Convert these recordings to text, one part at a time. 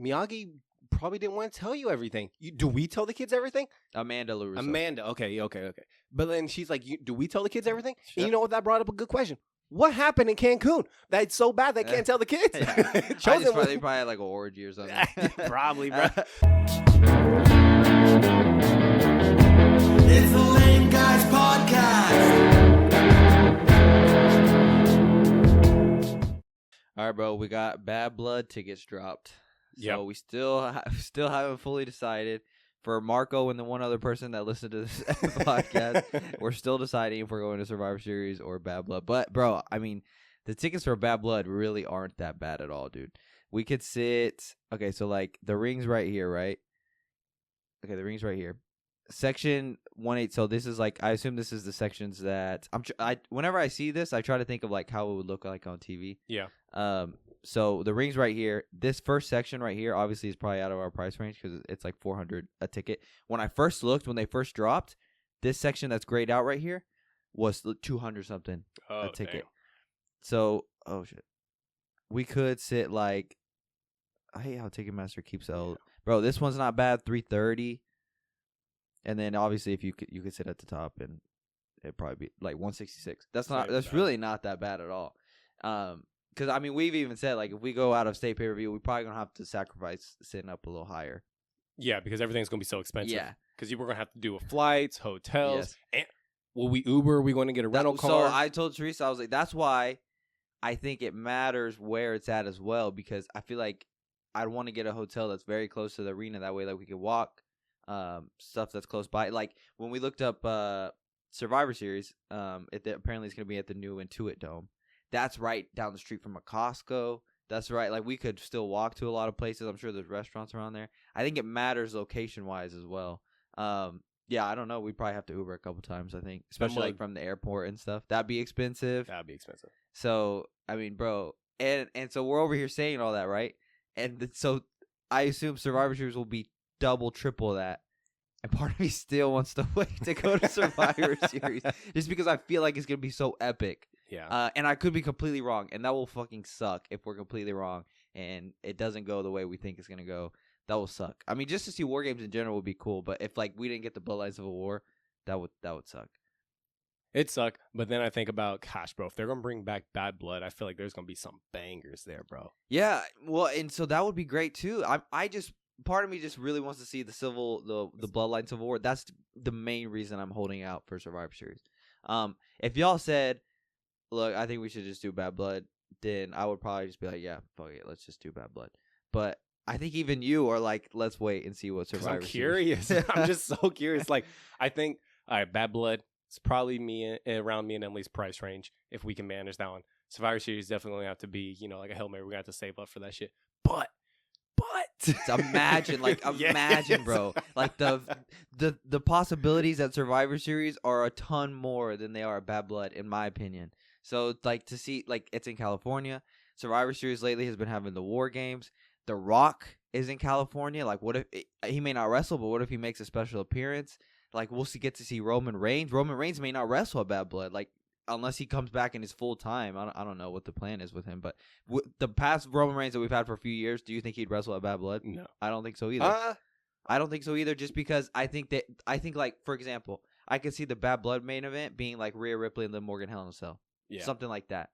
Miyagi probably didn't want to tell you everything. Do we tell the kids everything? Amanda LaRusso. Amanda. Okay. But then she's like, do we tell the kids everything? Sure. And you know what? That brought up a good question. What happened in Cancun? That's so bad they can't tell the kids. They probably had like an orgy or something. Probably, bro. It's the Lame Guys Podcast. All right, bro. We got BadBlood tickets dropped. So Yep. we still haven't fully decided. For Marco and the one other person that listened to this podcast, we're still deciding if we're going to Survivor Series or BadBlood. But, bro, I mean, the tickets for BadBlood really aren't that bad at all, dude. We could sit. Okay, so like the ring's right here, right? Okay, the ring's right here. Section 1-8. So this is like, I assume this is the sections that whenever I see this, I try to think of like how it would look like on TV. Yeah. So the ring's right here. This first section right here, obviously, is probably out of our price range because it's like $400 a ticket. When I first looked, when they first dropped, this section that's grayed out right here was $200 something a ticket. Damn. So, oh shit, we could sit like, I hate how Ticketmaster keeps out. Bro, this one's not bad, $330. And then obviously, if you could sit at the top, and it'd probably be like $166. That's really not that bad at all. Because, I mean, we've even said, like, if we go out of state pay-per-view, we're probably going to have to sacrifice sitting up a little higher. Yeah, because everything's going to be so expensive. Yeah. Because you were going to have to do flights, hotels. Yes. And will we Uber? Are we going to get a rental car? So I told Teresa, I was like, that's why I think it matters where it's at as well. Because I feel like I'd want to get a hotel that's very close to the arena. That way, like, we could walk stuff that's close by. Like, when we looked up Survivor Series, apparently it's going to be at the new Intuit Dome. That's right down the street from a Costco. That's right. Like, we could still walk to a lot of places. I'm sure there's restaurants around there. I think it matters location-wise as well. Yeah, I don't know. We'd probably have to Uber a couple times, I think. Especially, like, from the airport and stuff. That'd be expensive. So, I mean, bro. And so we're over here saying all that, right? And so I assume Survivor Series will be double, triple that. And part of me still wants to wait to go to Survivor Series. Just because I feel like it's going to be so epic. Yeah. And I could be completely wrong, and that will fucking suck if we're completely wrong and it doesn't go the way we think it's gonna go. That will suck. I mean, just to see war games in general would be cool, but if like we didn't get the Bloodlines of a War, that would suck. It suck, but then I think about, gosh, bro, if they're gonna bring back BadBlood, I feel like there's gonna be some bangers there, bro. Yeah, well, and so that would be great too. Part of me just really wants to see the Bloodlines of War. That's the main reason I'm holding out for Survivor Series. If y'all said, look, I think we should just do BadBlood, then I would probably just be like, yeah, fuck it, let's just do BadBlood. But I think even you are like, let's wait and see what Survivor Series. I'm curious. I'm just so curious. Like, I think, all right, BadBlood, it's probably around me and Emily's price range if we can manage that one. Survivor Series definitely going to have to be, like a Hail Mary. We're going to have to save up for that shit. But. Imagine, bro. Like, the possibilities at Survivor Series are a ton more than they are at BadBlood, in my opinion. So, like, to see, like, it's in California. Survivor Series lately has been having the war games. The Rock is in California. Like, what if he may not wrestle, but what if he makes a special appearance? Like, we'll get to see Roman Reigns. Roman Reigns may not wrestle at BadBlood, like, unless he comes back in his full time. I don't know what the plan is with him, but the past Roman Reigns that we've had for a few years, do you think he'd wrestle at BadBlood? No, I don't think so either. I don't think so either. Just because I think like, for example, I could see the BadBlood main event being like Rhea Ripley and Liv Morgan Hell in a Cell. Yeah. Something like that.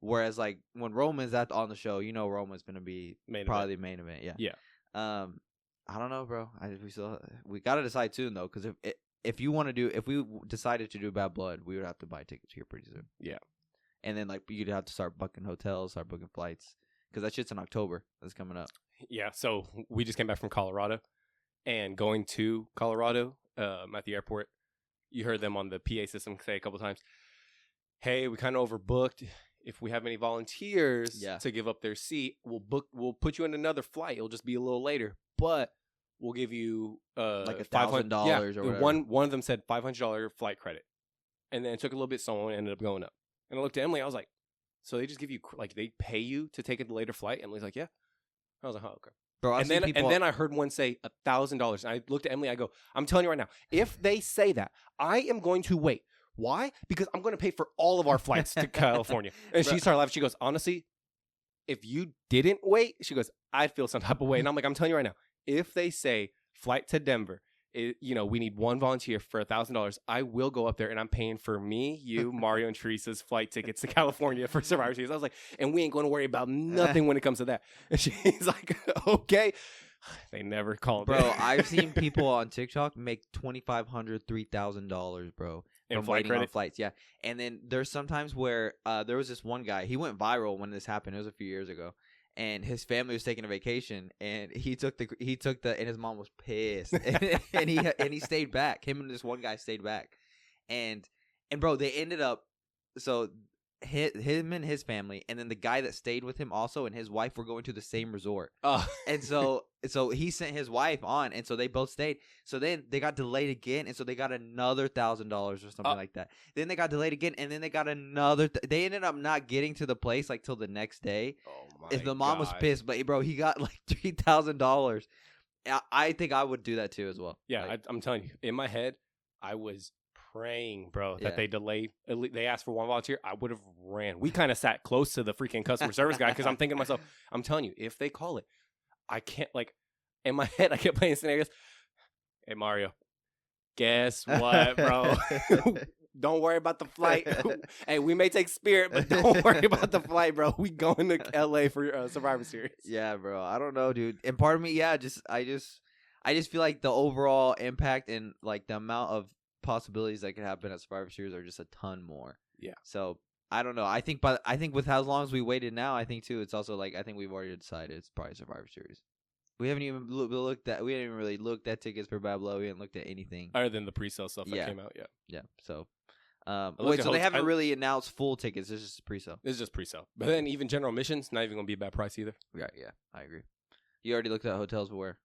Whereas, like, when Roman's on the show, Roman's going to be probably the main event. Yeah. Yeah. I don't know, bro. We got to decide soon, though, because if we decided to do BadBlood, we would have to buy tickets here pretty soon. Yeah. And then, like, you'd have to start booking hotels, start booking flights, because that shit's in October. That's coming up. Yeah. So we just came back from Colorado, and going to Colorado at the airport, you heard them on the PA system say a couple times, hey, we kind of overbooked. If we have any volunteers to give up their seat, we'll put you in another flight. It'll just be a little later, but we'll give you like $1,000 or whatever. One of them said $500 flight credit, and then it took a little bit. Someone ended up going up, and I looked at Emily. I was like, so they just give you they pay you to take a later flight? Emily's like, yeah. I was like, oh, okay. Bro, and then I heard one say $1,000, and I looked at Emily. I go, I'm telling you right now, if they say that, I am going to wait. Why? Because I'm going to pay for all of our flights to California. And she started laughing. She goes, honestly, if you didn't wait, she goes, I'd feel some type of way. And I'm like, I'm telling you right now, if they say flight to Denver, we need one volunteer for $1,000, I will go up there and I'm paying for me, you, Mario, and Teresa's flight tickets to California for Survivor Series. I was like, and we ain't going to worry about nothing when it comes to that. And she's like, okay. They never called. Bro, I've seen people on TikTok make $2,500, $3,000, bro. And from flight waiting on credit? flights, yeah. And then there's sometimes where there was this one guy. He went viral when this happened. It was a few years ago, and his family was taking a vacation, and he took the and his mom was pissed, and he stayed back. Him and this one guy stayed back, and bro, they ended up so. Him and his family, and then the guy that stayed with him also and his wife were going to the same resort. And so he sent his wife on, and so they both stayed. So then they got delayed again, and so they got another $1,000 or something like that. Then they got delayed again, and then they got another. They ended up not getting to the place like till the next day. Oh my If the mom was God. pissed, but bro, he got like $3,000. I think I would do that too as well. Yeah, Like, I'm telling you, in my head, I was praying, bro, that Yeah. they delayed. They asked for one volunteer. I would have ran. We kind of sat close to the freaking customer service guy because I'm thinking to myself, I'm telling you, if they call it, I can't, like, in my head, I kept playing scenarios. Hey, Mario, guess what, bro? Don't worry about the flight. Hey, we may take Spirit, but don't worry about the flight, bro. We going to LA for Survivor Series. Yeah, bro. I don't know, dude. And part of me, I just feel like the overall impact and like the amount of possibilities that could happen at Survivor Series are just a ton more. Yeah. So I don't know. I think with as long as we waited now, I think too, it's also like I think we've already decided it's probably Survivor Series. We haven't even looked at. We haven't even really looked at tickets for BadBlood. We haven't looked at anything. Other than the pre-sale stuff that Yeah. came out, yeah. Yeah. So, looked wait. at So they hot- haven't I- really announced full tickets. It's just pre-sale. This is just pre-sale. But then even general admissions, not even going to be a bad price either. Yeah. Yeah. I agree. You already looked at hotels, but where?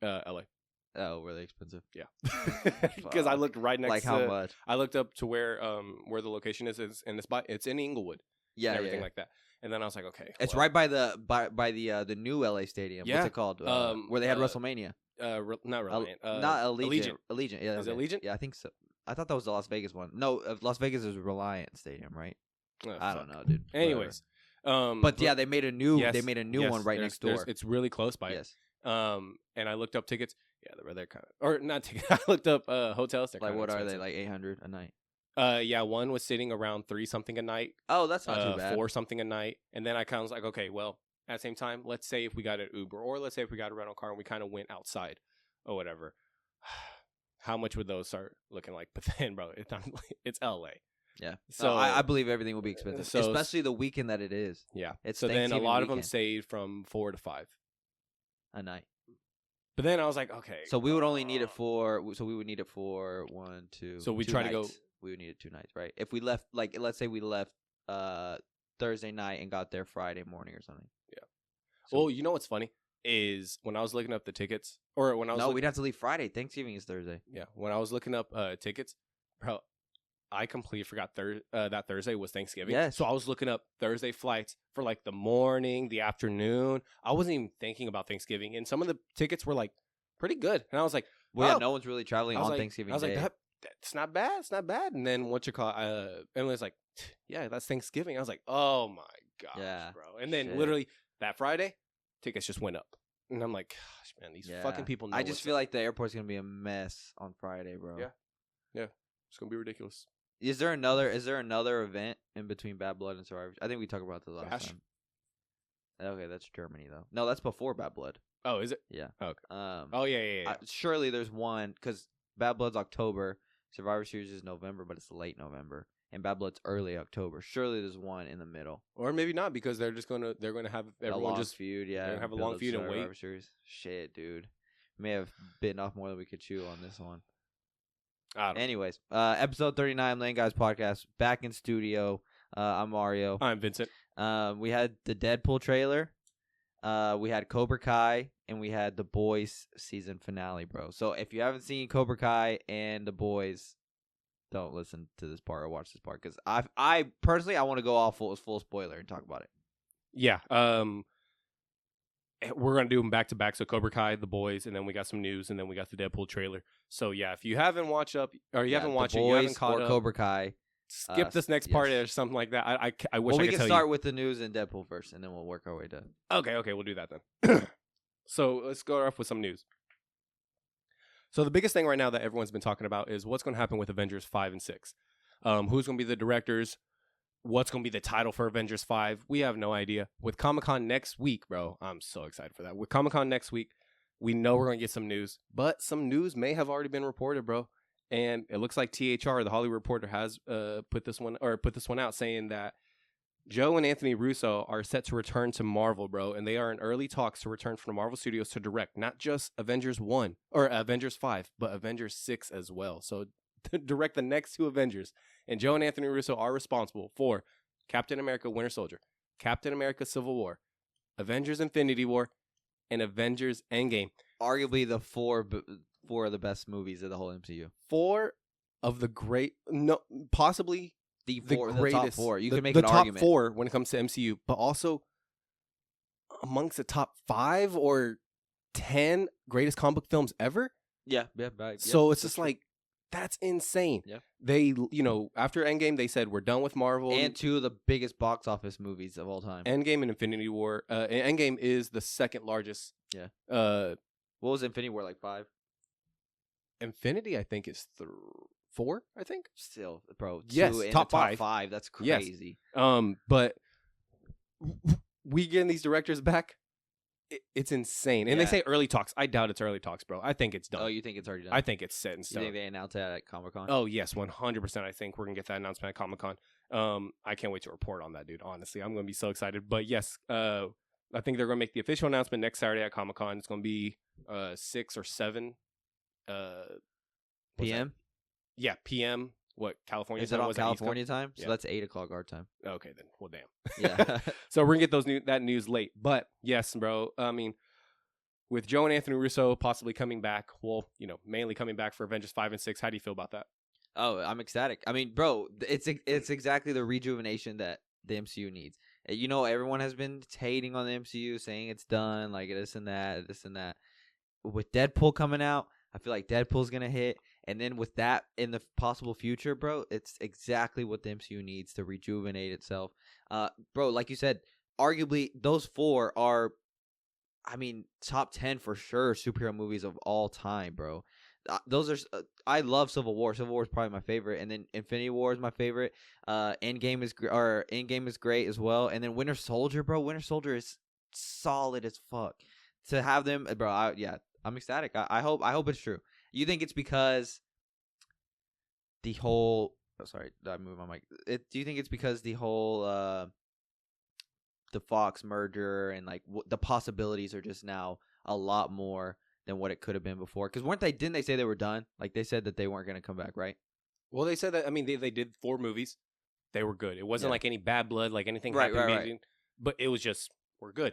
LA. Oh, were they expensive? Yeah. Because I Fuck. looked right next Like to... how much? I looked up to where the location is and it's in Inglewood. Yeah. And everything yeah. like that. And then I was like, okay. It's well, right by the new LA stadium. Yeah. What's it called? Where they had WrestleMania. not Reliant. Not Allegiant. Allegiant. Yeah. Is it okay. Allegiant? Yeah, I think so. I thought that was the Las Vegas one. No, Las Vegas is Reliant Stadium, right? Oh, I fuck. don't know, dude. Anyways. But yeah, they made a new. yes, they made a new yes, one right there's- next door. It's really close by it. Yes. And I looked up tickets. Yeah, they're kind of... Or not tickets. I looked up hotels. They're Like kinda what are they? expensive. Like 800 a night. Yeah, one was sitting around 3 something a night. Oh, that's not too bad. 4 something a night. And then I kind of was like, okay, well, at the same time, let's say if we got an Uber or let's say if we got a rental car and we kind of went outside or whatever, how much would those start looking like? But then, bro, it's LA. Yeah. So So I believe everything will be expensive, so- especially the weekend that it is yeah. It's so then a Thanksgiving lot of them weekend. stayed from 4 to 5. a night. But then I was like, okay. So we would only need it for. So we would need it for 1, 2. So we 2 try to nights. go- We would need it 2 nights, right? If we left, like, let's say we left Thursday night and got there Friday morning or something. Yeah. So, Well, you know what's funny is when I was looking up the tickets, or when I was no, look- we'd have to leave Friday. Thanksgiving is Thursday. yeah, when I was looking up tickets, bro, I completely forgot that Thursday was Thanksgiving. Yes. So I was looking up Thursday flights for like the morning, the afternoon. I wasn't even thinking about Thanksgiving, and some of the tickets were like pretty good, and I was like, Well, oh. yeah, no one's really traveling I was on like, Thanksgiving I was Day. like, that's not bad. It's not bad. And then what you call Emily's like, yeah, that's Thanksgiving. I was like, oh my gosh, Yeah, bro. And then shit. literally that Friday, tickets just went up. And I'm like, gosh, man, these Yeah. fucking people know I just what's feel up. like the airport's gonna be a mess on Friday, bro. Yeah. It's going to be ridiculous. Is there another event in between BadBlood and Survivor? I think we talked about this last Bash? time. Okay, that's Germany though. No, that's before BadBlood. Oh, is it? Yeah. Okay. Um. Oh, yeah. Surely there's one because BadBlood's October, Survivor Series is November, but it's late November, and BadBlood's early October. Surely there's one in the middle. Or maybe not because they're going to have A everyone long just feud, yeah. they're gonna have a build long up feud and Survivor wait. Series. Shit, dude. May have bitten off more than we could chew on this one. I don't know. Anyways, episode 39, Lane Guys Podcast, back in studio. I'm Mario. I'm Vincent. We had the Deadpool trailer. We had Cobra Kai, and we had The Boys season finale, bro. So if you haven't seen Cobra Kai and The Boys, don't listen to this part or watch this part because I personally I want to go all full spoiler and talk about it. Yeah. We're going to do them back to back. So Cobra Kai, The Boys, and then we got some news, and then we got the Deadpool trailer. So yeah, if you haven't watched up or you haven't watched The it, Boys you haven't caught or up. Cobra Kai. skip this next part or something like that. I wish I could we can tell start you. with the news and Deadpool first, and then we'll work our way to. Okay, we'll do that then. So let's go off with some news. So the biggest thing right now that everyone's been talking about is what's going to happen with Avengers 5 and 6. Who's going to be the directors? What's going to be the title for Avengers 5? We have no idea. With Comic-Con next week, bro, I'm so excited for that. With Comic-Con next week, we know we're going to get some news, but some news may have already been reported, bro. And it looks like THR, the Hollywood Reporter, has put this one out saying that Joe and Anthony Russo are set to return to Marvel, bro, and they are in early talks to return from the Marvel Studios to direct not just Avengers 1 or Avengers 5, but Avengers 6 as well. So to direct the next two Avengers. And Joe and Anthony Russo are responsible for Captain America Winter Soldier, Captain America Civil War, Avengers Infinity War, and Avengers Endgame. Arguably the four of the best movies of the whole MCU. Possibly the greatest, top four. You can make the an top argument. 4 when it comes to MCU, but also amongst the top 5 or 10 greatest comic book films ever. Yeah. So it's just like, that's insane. Yeah. They, after Endgame, they said we're done with Marvel. And two of the biggest box office movies of all time. Endgame and Infinity War. Endgame is the second largest. Yeah. What was Infinity War, like 5? Infinity, I think, is 4, I think. Still, bro. Yes, top 5. That's crazy. Yes. But we getting these directors back, it's insane. And they say early talks. I doubt it's early talks, bro. I think it's done. Oh, you think it's already done? I think it's set in You stone. think they announced that at Comic-Con? Oh, yes, 100%. I think we're going to get that announcement at Comic-Con. I can't wait to report on that, dude. Honestly, I'm going to be so excited. But yes, I think they're going to make the official announcement next Saturday at Comic-Con. It's going to be 6 or 7 PM? Yeah, PM. What, California Is time? it on Was that East California time? So Yeah. that's 8 o'clock our time. Okay, then. Well, damn. Yeah. So we're going to get that news late. But yes, bro. I mean, with Joe and Anthony Russo possibly coming back, mainly coming back for Avengers 5 and 6, how do you feel about that? Oh, I'm ecstatic. I mean, bro, it's exactly the rejuvenation that the MCU needs. Everyone has been hating on the MCU, saying it's done, like this and that. With Deadpool coming out, I feel like Deadpool's going to hit. And then with that in the possible future, bro, it's exactly what the MCU needs to rejuvenate itself. Bro, like you said, arguably those 4 are, top 10 for sure superhero movies of all time, bro. Those are I love Civil War. Civil War is probably my favorite, and then Infinity War is my favorite. Endgame is great as well, and then Winter Soldier, bro. Winter Soldier is solid as fuck. To have them, bro, I'm ecstatic. I hope it's true. You think it's because the whole? Oh, sorry, did I move my mic? Do you think it's because the whole the Fox merger and like the possibilities are just now a lot more than what it could have been before? Because didn't they say they were done? Like they said that they weren't going to come back, right? Well, they said that. I mean, they did 4 movies. They were good. It wasn't like any bad blood, like anything happened. Right. But it was just we're good.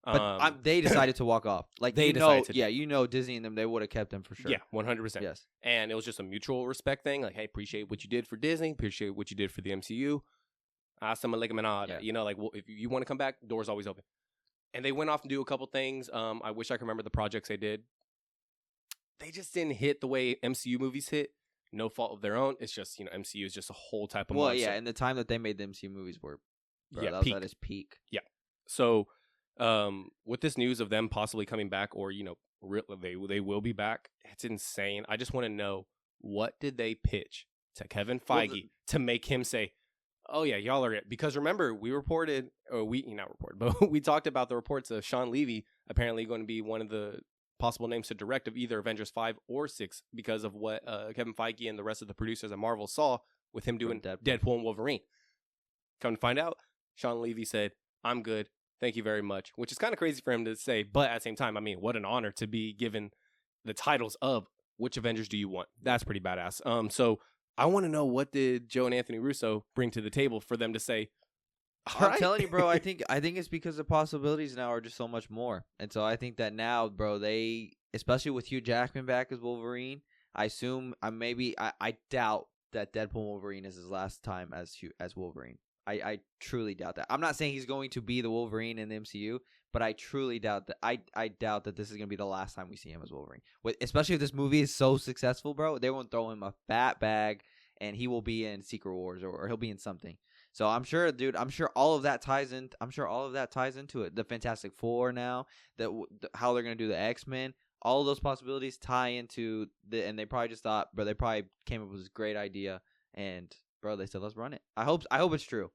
But they decided to walk off. Like they decided to. Disney and them, they would have kept them for sure. Yeah, 100%. Yes, and it was just a mutual respect thing. Like, hey, appreciate what you did for Disney, appreciate what you did for the MCU. Hasta la manada. Yeah. Well, if you want to come back, doors always open. And they went off and do a couple things. I wish I could remember the projects they did. They just didn't hit the way MCU movies hit. No fault of their own. It's just MCU is just a whole type of monster. Well, yeah, and the time that they made the MCU movies were, that was at its peak. Yeah. So. With this news of them possibly coming back, or they will be back, it's insane. I just want to know, what did they pitch to Kevin Feige to make him say, "Oh yeah, y'all are it"? Because remember, we talked about the reports of Sean Levy apparently going to be one of the possible names to direct of either Avengers 5 or 6 because of what Kevin Feige and the rest of the producers at Marvel saw with him doing Deadpool and Wolverine. Come to find out, Sean Levy said, "I'm good. Thank you very much," which is kind of crazy for him to say, but at the same time, I mean, what an honor to be given the titles of which Avengers do you want. That's pretty badass. So I want to know, what did Joe and Anthony Russo bring to the table for them to say, I'm telling you, bro, I think it's because the possibilities now are just so much more. And so I think that now, bro, they, especially with Hugh Jackman back as Wolverine, I assume, I doubt that Deadpool and Wolverine is his last time as Wolverine. I truly doubt that. I'm not saying he's going to be the Wolverine in the MCU, but I truly doubt that. I doubt that this is going to be the last time we see him as Wolverine. Especially if this movie is so successful, bro. They won't throw him a fat bag and he will be in Secret Wars or he'll be in something. So I'm sure, dude. I'm sure all of that ties in. I'm sure all of that ties into it. The Fantastic Four now, how they're gonna do the X-Men. All of those possibilities tie into and they probably just thought, bro. They probably came up with this great idea, and bro, they said let's run it. I hope it's true.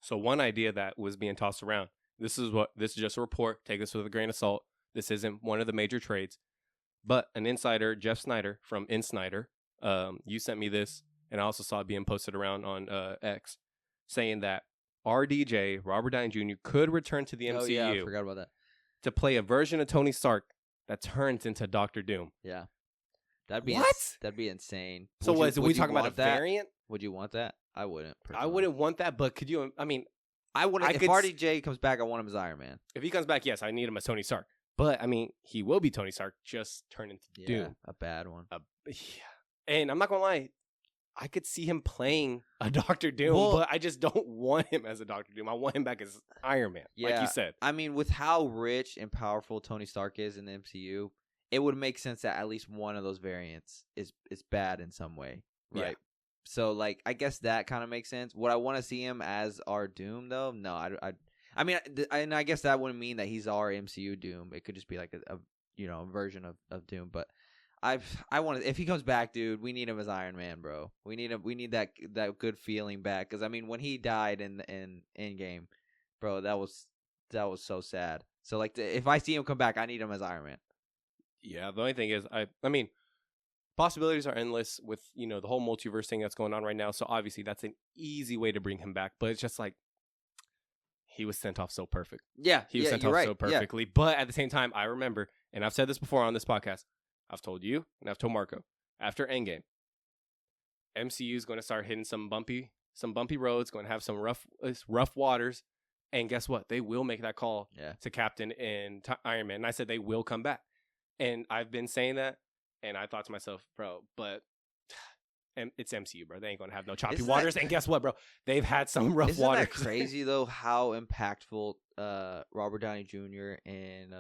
So one idea that was being tossed around. This is just a report. Take this with a grain of salt. This isn't one of the major trades, but an insider, Jeff Snyder from InSnyder, you sent me this, and I also saw it being posted around on X, saying that RDJ, Robert Downey Jr., could return to the MCU. Oh yeah, I forgot about that. To play a version of Tony Stark that turns into Doctor Doom. Yeah, that'd be that'd be insane. So are we talking about a variant? Would you want that? I wouldn't. Personally. I wouldn't want that, but could you? I mean, I wouldn't. If RDJ comes back, I want him as Iron Man. If he comes back, yes, I need him as Tony Stark. But I mean, he will be Tony Stark, just turn into Doom. A bad one. Yeah. And I'm not gonna lie, I could see him playing a Doctor Doom, but I just don't want him as a Doctor Doom. I want him back as Iron Man, like you said. I mean, with how rich and powerful Tony Stark is in the MCU, it would make sense that at least one of those variants is bad in some way, right? Yeah. So, like, I guess that kind of makes sense. Would I want to see him as our Doom, though? No, I mean, and I guess that wouldn't mean that he's our MCU Doom. It could just be like a version of Doom. But I want to, if he comes back, dude, we need him as Iron Man, bro. We need that good feeling back. Because I mean, when he died in Endgame, bro, that was so sad. So like, if I see him come back, I need him as Iron Man. Yeah, the only thing is, I mean, possibilities are endless with, the whole multiverse thing that's going on right now. So obviously that's an easy way to bring him back. But it's just like, he was sent off so perfect. Yeah, he was sent off so perfectly. Yeah. But at the same time, I remember, and I've said this before on this podcast, I've told you, and I've told Marco, after Endgame, MCU is going to start hitting some bumpy roads, going to have some rough waters. And guess what? They will make that call to Captain and Iron Man. And I said they will come back. And I've been saying that. And I thought to myself, bro, but it's MCU, bro. They ain't going to have no choppy waters. And guess what, bro? They've had some rough waters. Isn't that crazy, though, how impactful Robert Downey Jr. and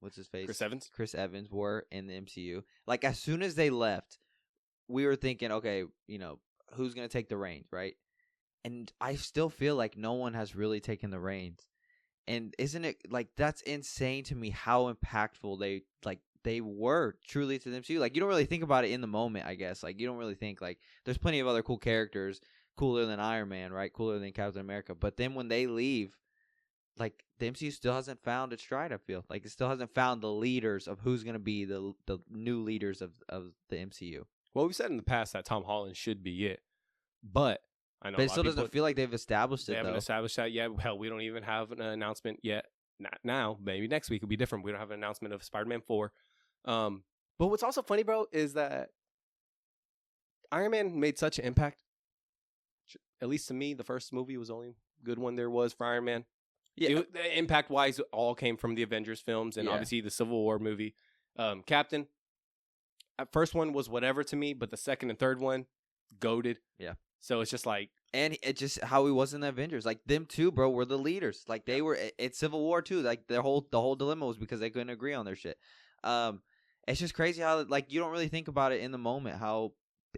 what's his face? Chris Evans were in the MCU. Like, as soon as they left, we were thinking, okay, who's going to take the reins, right? And I still feel like no one has really taken the reins. And isn't it, like, that's insane to me how impactful they were truly to the MCU. Like, you don't really think about it in the moment, I guess. Like, you don't really think, like, there's plenty of other cool characters, cooler than Iron Man, right? Cooler than Captain America. But then when they leave, like, the MCU still hasn't found its stride, I feel. Like, it still hasn't found the leaders of who's going to be the new leaders of the MCU. Well, we've said in the past that Tom Holland should be it. But I know but it still doesn't feel like they've established it, They haven't established that yet. Hell, we don't even have an announcement yet. Not now. Maybe next week will be different. We don't have an announcement of Spider-Man 4. But what's also funny, bro, is that Iron Man made such an impact. At least to me, the first movie was the only good one there was for Iron Man. Yeah, impact-wise, all came from the Avengers films and obviously the Civil War movie. Captain, first one was whatever to me, but the second and third one, goated. Yeah. So it's just like, and it's just how he was in the Avengers. Like, them two, bro, were the leaders. Like, they were at Civil War too. Like, the whole dilemma was because they couldn't agree on their shit. It's just crazy how, like, you don't really think about it in the moment how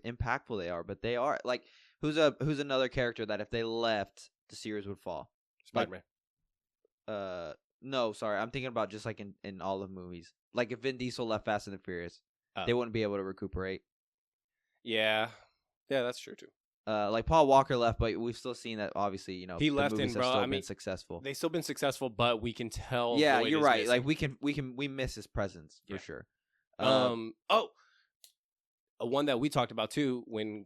impactful they are, but they are. Like, who's another character that if they left, the series would fall? Spider-Man. No, sorry, I'm thinking about just like in all the movies. Like, if Vin Diesel left Fast and the Furious, they wouldn't be able to recuperate. Yeah, that's true too. Like Paul Walker left, but we've still seen that. Obviously, he left, and bro, been successful. They've still been successful, but we can tell. Yeah, you're right. Like, we miss his presence for sure. One that we talked about too when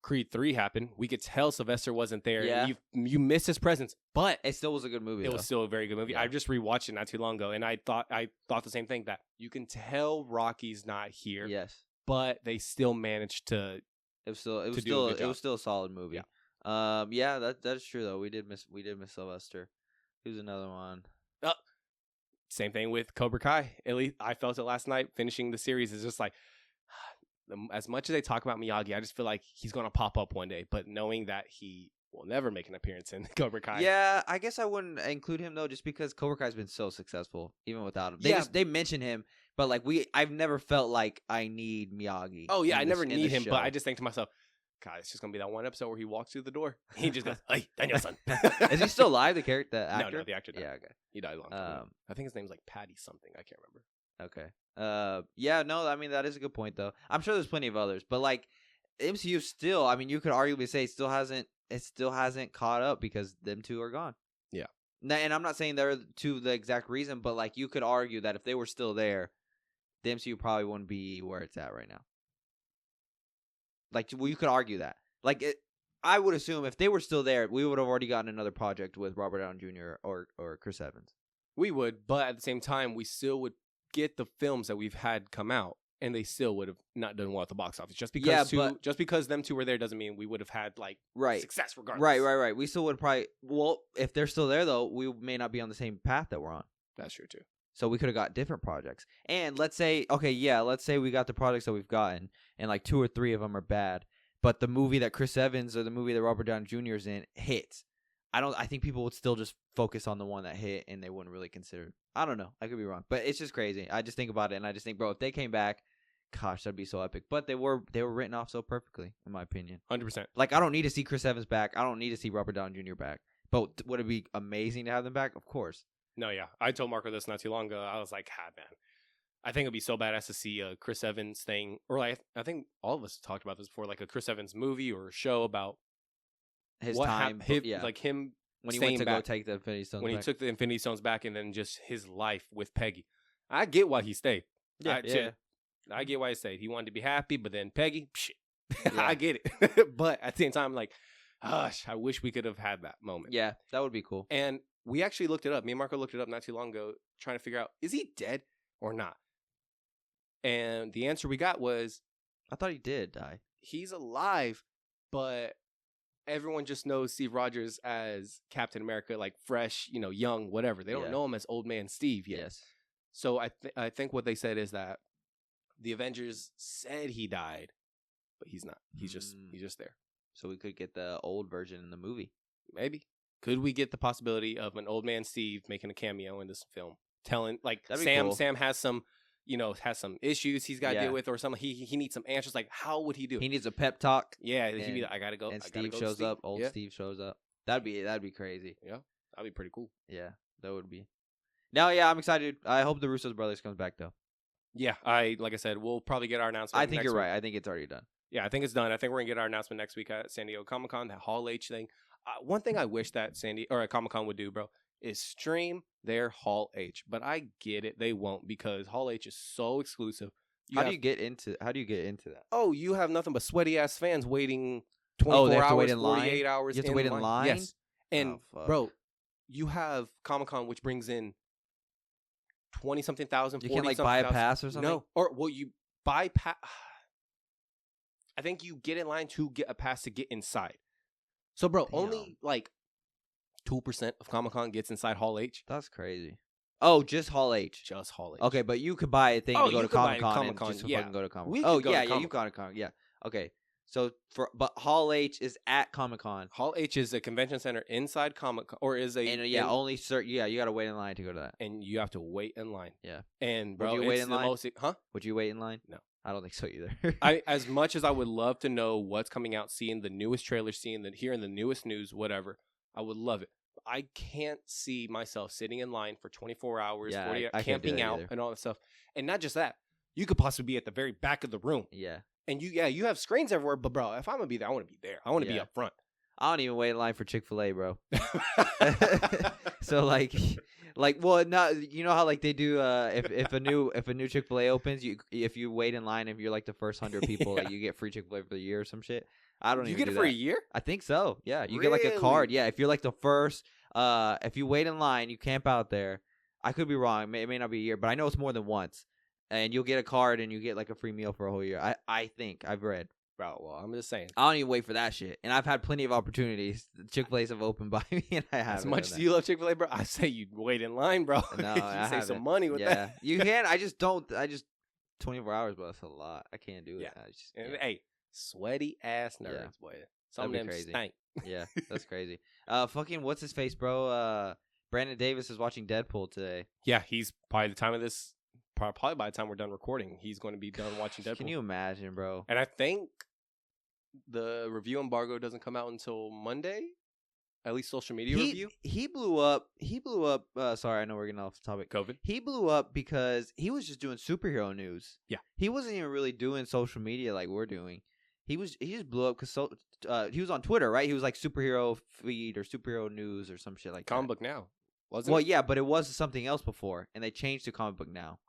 Creed 3 happened, we could tell Sylvester wasn't there. Yeah. You miss his presence, but it still was a good movie. It was still a very good movie. Yeah. I just rewatched it not too long ago, and I thought the same thing, that you can tell Rocky's not here. Yes, but they still managed to. It was still a solid movie. Yeah, that is true though. We did miss Sylvester. Who's another one? Same thing with Cobra Kai. At least I felt it last night. Finishing the series is just like, as much as they talk about Miyagi, I just feel like he's gonna pop up one day. But knowing that he will never make an appearance in Cobra Kai. Yeah, I guess I wouldn't include him though, just because Cobra Kai's been so successful even without him. They mention him, But like I've never felt like I need Miyagi. Oh yeah, in I this- never in need this him, show. but I just think to myself, God, it's just gonna be that one episode where he walks through the door. He just goes, "Hey, Danielson." Is he still alive? The character, the actor. No, the actor died. Yeah. Okay. He died a long time ago. I think his name's like Patty something. I can't remember. Okay. Yeah. No. I mean, that is a good point, though. I'm sure there's plenty of others, but like MCU still. I mean, you could arguably say it still hasn't caught up because them two are gone. Yeah. And I'm not saying they're to the exact reason, but like you could argue that if they were still there, the MCU probably wouldn't be where it's at right now. Like, well, you could argue that. Like, I would assume if they were still there, we would have already gotten another project with Robert Downey Jr. or Chris Evans. We would, but at the same time, we still would get the films that we've had come out, and they still would have not done well at the box office. Just because just because them two were there doesn't mean we would have had like success regardless. Right. We still would probably. Well, if they're still there though, we may not be on the same path that we're on. That's true too. So we could have got different projects. And let's say we got the projects that we've gotten, and like 2 or 3 of them are bad. But the movie that Chris Evans or the movie that Robert Downey Jr. is in hits. I think people would still just focus on the one that hit, and they wouldn't really consider. I don't know. I could be wrong, but it's just crazy. I just think about it, and I just think, bro, if they came back, gosh, that'd be so epic. But they were written off so perfectly, in my opinion. 100%. Like, I don't need to see Chris Evans back. I don't need to see Robert Downey Jr. back. But would it be amazing to have them back? Of course. No, yeah. I told Marco this not too long ago. I was like, man, I think it'd be so badass to see a Chris Evans thing, or like I think all of us talked about this before, like a Chris Evans movie or a show about his what time, like him when he went to back, go take the Infinity Stones. When back. he took the Infinity Stones back, and then just his life with Peggy. I get why he stayed. I get why he stayed. He wanted to be happy, but then Peggy, shit. Yeah. I get it. But at the same time, like, gosh, I wish we could have had that moment. Yeah, that would be cool. And we actually looked it up. Me and Marco looked it up not too long ago, trying to figure out, is he dead or not? And the answer we got was, I thought he did die. He's alive, but everyone just knows Steve Rogers as Captain America, like fresh, young, whatever. They don't know him as Old Man Steve yet. Yes. So I think what they said is that the Avengers said he died, but he's not. He's just there. So we could get the old version in the movie. Maybe. Could we get the possibility of an Old Man Steve making a cameo in this film? Telling, like, cool. Sam has some, has some issues he's got to deal with, or something. He needs some answers. Like, how would he do it? He needs a pep talk. Yeah, he'd be like, I gotta go. And Steve shows up. Old Steve shows up. That'd be crazy. Yeah, that'd be pretty cool. Yeah, that would be. Now, yeah, I'm excited. I hope the Russos brothers comes back though. Yeah, like I said, we'll probably get our announcement. I think you're right. I think it's already done. Yeah, I think it's done. I think we're gonna get our announcement next week at San Diego Comic-Con. That Hall H thing. One thing I wish that Comic-Con would do, bro, is stream their Hall H. But I get it, they won't, because Hall H is so exclusive. How do you get into that? Oh, you have nothing but sweaty ass fans waiting 24 hours, 48 hours. You have to wait in line. Yes, and bro, you have Comic-Con, which brings in 20-something thousand. You can't like buy a pass or something. No, or you buy pass. I think you get in line to get a pass to get inside. So, bro, only like 2% of Comic-Con gets inside Hall H. That's crazy. Oh, just Hall H. Just Hall H. Okay, but you could buy a thing to go to Comic-Con and just fucking go to Comic-Con. Oh, yeah, you got to Comic-Con. Yeah. Okay. So but Hall H is at Comic-Con. Hall H is a convention center inside Comic-Con, or is a only certain. Yeah, you got to wait in line to go to that. And you have to wait in line. Yeah. And bro, would you wait in line? Would you wait in line? No. I don't think so either. As much as I would love to know what's coming out, seeing the newest trailer, hearing the newest news, whatever, I would love it. I can't see myself sitting in line for 24 hours, 40 hours, camping out and all that stuff. And not just that, you could possibly be at the very back of the room. Yeah. And you have screens everywhere, but bro, if I'm gonna be there, I want to be there. I want to be up front. I don't even wait in line for Chick-fil-A, bro. So well, not you know how like they do if a new Chick-fil-A opens, if you wait in line, if you're like the first 100 people, like, you get free Chick-fil-A for the year or some shit. I don't. You even get it for a year? I think so. Yeah, you get like a card. Yeah, if you're like the first, if you wait in line, you camp out there. I could be wrong. It may not be a year, but I know it's more than once. And you'll get a card and you get like a free meal for a whole year. I think I've read. Bro, well, I'm just saying. I don't even wait for that shit. And I've had plenty of opportunities. Chick-fil-A's have opened by me, and I haven't. As much as you love Chick-fil-A, bro, I say you wait in line, bro. No, you I save some money with that. You can. I just don't. 24 hours, bro. That's a lot. I can't do it. Yeah. Hey, sweaty ass nerds, boy. Some of them crazy. stank. Yeah, that's crazy. Fucking what's his face, bro? Brandon Davis is watching Deadpool today. Yeah, he's by the time of this probably by the time we're done recording, he's going to be done watching Deadpool. Can you imagine, bro? And I think the review embargo doesn't come out until Monday. At least social media review. He blew up. Sorry, I know we're getting off the topic. COVID. He blew up because he was just doing superhero news. Yeah. He wasn't even really doing social media like we're doing. He just blew up because he was on Twitter, right? He was like superhero feed or superhero news or some shit like Comic that. Book Now. Wasn't Well, it? yeah, but it was something else before, and they changed to Comic Book Now.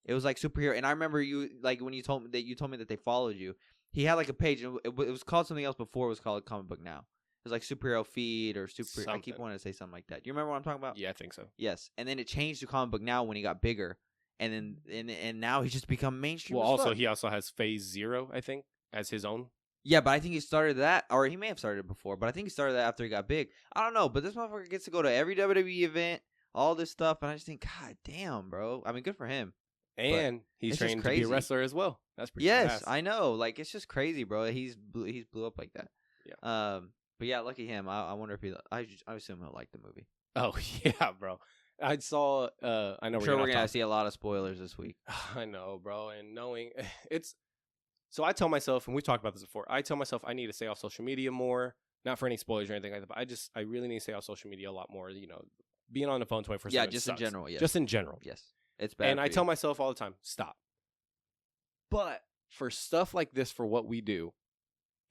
It was like superhero, and I remember you like when you told me that they followed you. He had like a page, and it was called something else before. It was called Comic Book Now. It was like superhero feed or super. I keep Something. wanting to say something like that. Do you remember what I'm talking about? Yeah, I think so. Yes, and then it changed to Comic Book Now when he got bigger, and then and now he's just become mainstream. Well, as also fuck. he also has Phase Zero, I think, as his own. Yeah, but I think he started that, or he may have started it before, but I think he started that after he got big. I don't know, but this motherfucker gets to go to every WWE event, all this stuff, and I just think, God damn, bro. I mean, good for him. And he's it's just trained to be a crazy. wresler as well. That's pretty Yes, badass. I know. Like, it's just crazy, bro. He's blew up like that. Yeah. But yeah, lucky him. I wonder if I assume he'll like the movie. Oh yeah, bro. I saw. I know. I'm sure we're gonna see a lot of spoilers this week. I know, bro. And knowing it's. So I tell myself, and we've talked about this before. I tell myself I need to stay off social media more, not for any spoilers or anything like that. But I really need to stay off social media a lot more. You know, being on the phone 24/7. Yeah, just sucks. in general. Yes. Just in general. Yes, it's bad. And I tell myself all the time, stop. But for stuff like this, for what we do,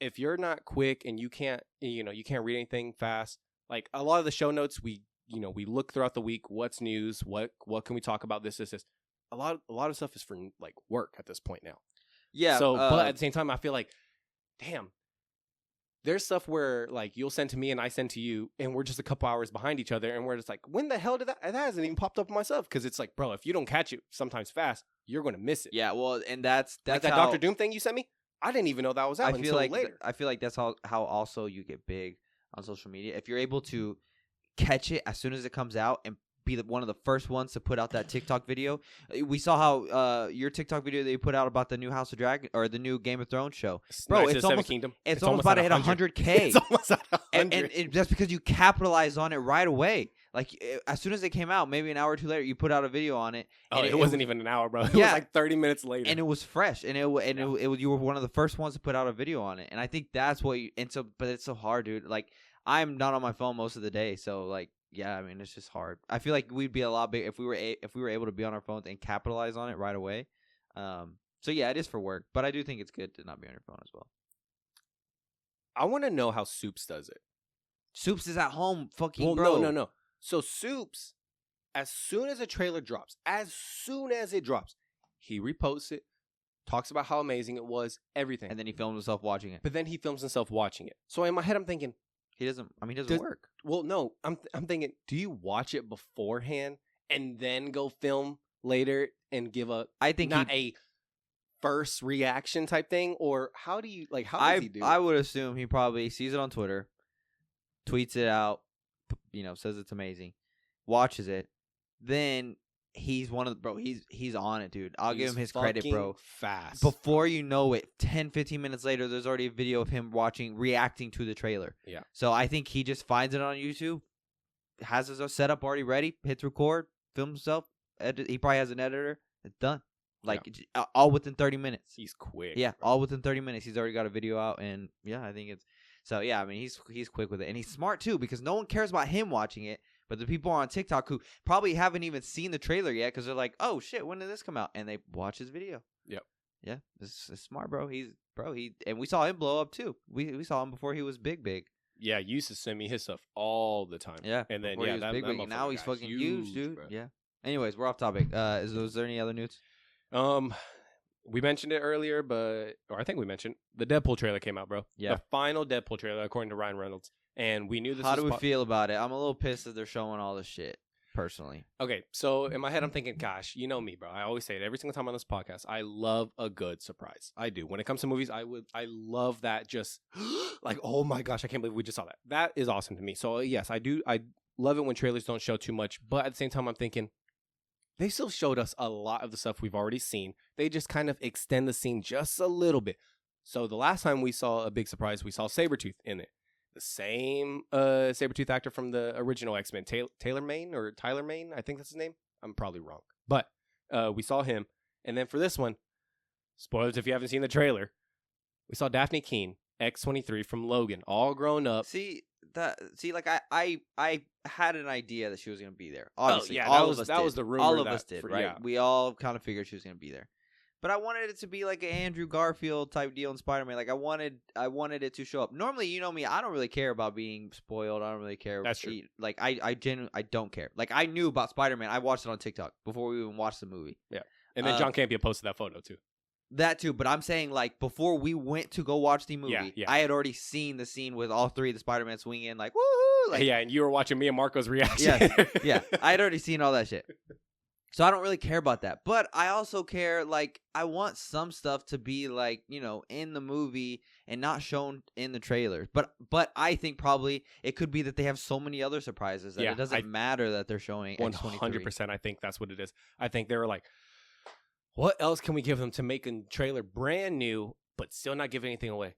if you're not quick and you can't read anything fast, like a lot of the show notes, we look throughout the week, what's news, what can we talk about, this. A lot of stuff is for like work at this point now. Yeah. So, but at the same time, I feel like, damn, there's stuff where like you'll send to me and I send to you, and we're just a couple hours behind each other, and we're just like, when the hell did that hasn't even popped up on myself? Because it's like, bro, if you don't catch it sometimes fast, you're gonna miss it. Yeah. Well, and that's like that how, Doctor Doom thing you sent me. I didn't even know that was out until later. I feel like that's how also you get big on social media. If you're able to catch it as soon as it comes out and be one of the first ones to put out that TikTok video. We saw how your TikTok video that you put out about the new House of Dragon or the new Game of Thrones show. Bro, it's almost Kingdom. It's almost about to hit 100K. It's almost at 100. And that's because you capitalized on it right away. Like as soon as it came out, maybe an hour or two later, you put out a video on it. Oh, it wasn't even an hour, bro. It Yeah. was like 30 minutes later. And it was fresh, and you were one of the first ones to put out a video on it. And I think that's what but it's so hard, dude. Like I'm not on my phone most of the day, so like yeah, I mean it's just hard. I feel like we'd be a lot bigger if we were able to be on our phones and capitalize on it right away. So yeah, it is for work, but I do think it's good to not be on your phone as well. I want to know how Soups does it. Soups is at home, fucking Well, bro. no. So Soups, as soon as a trailer drops, he reposts it, talks about how amazing it was, everything. And then he filmed himself watching it. But then he films himself watching it. So in my head, I'm thinking, He doesn't work. well, no, I'm thinking, do you watch it beforehand and then go film later and give a first reaction type thing, or how does he do it? I would assume he probably sees it on Twitter, tweets it out, says it's amazing, watches it, then he's he's on it, dude. I'll give him his credit, bro. Fast. Before you know it, 10-15 minutes later, there's already a video of him reacting to the trailer. Yeah. So I think he just finds it on YouTube, has his setup already ready, hits record, films himself, edit. He probably has an editor. It's done. All within 30 minutes. He's quick. Yeah, all within 30 minutes. He's already got a video out, and yeah, I think it's so. Yeah, I mean, he's quick with it, and he's smart too because no one cares about him watching it, but the people on TikTok who probably haven't even seen the trailer yet because they're like, "Oh shit, when did this come out?" And they watch his video. Yep. Yeah, it's smart, bro. And we saw him blow up too. We saw him before he was big. Yeah, you used to send me his stuff all the time. Yeah, and then before he was that big. motherfucker Now he's got fucking huge, dude. bro. Yeah. Anyways, we're off topic. Is there any other news? We mentioned it earlier, or I think we mentioned the Deadpool trailer came out, bro. Yeah. The final Deadpool trailer, according to Ryan Reynolds, and we knew this. How do we feel about it? I'm a little pissed that they're showing all this shit. Personally. Okay, so in my head, I'm thinking, gosh, you know me, bro. I always say it every single time on this podcast. I love a good surprise. I do. When it comes to movies, I love that. Just like, oh my gosh, I can't believe we just saw that. That is awesome to me. So yes, I do. I love it when trailers don't show too much, but at the same time, I'm thinking they still showed us a lot of the stuff we've already seen. They just kind of extend the scene just a little bit. So the last time we saw a big surprise, we saw Sabretooth in it. The same Sabretooth actor from the original X-Men, Tyler Mane, I think that's his name. I'm probably wrong. But We saw him. And then for this one, spoilers if you haven't seen the trailer, we saw Daphne Keane, X-23 from Logan, all grown up. Like I had an idea that she was gonna be there. Obviously, yeah, all of us that did. was the rumor. All of us did, right? Yeah. We all kind of figured she was gonna be there. But I wanted it to be like an Andrew Garfield type deal in Spider-Man. Like I wanted it to show up. Normally, you know me, I don't really care about being spoiled. I don't really care. That's true. Like I genuinely don't care. Like I knew about Spider-Man. I watched it on TikTok before we even watched the movie. Yeah. And then John Campea posted that photo too. That too, but I'm saying like before we went to go watch the movie, Yeah. I had already seen the scene with all three of the Spider-Man swinging like woohoo! Like, yeah, and you were watching me and Marco's reaction. yeah, I had already seen all that shit. So I don't really care about that. But I also care, like, I want some stuff to be, like, you know, in the movie and not shown in the trailers. But I think probably it could be that they have so many other surprises that it doesn't matter that they're showing X-23. 100%. I think that's what it is. I think they were like, what else can we give them to make a trailer brand new but still not give anything away?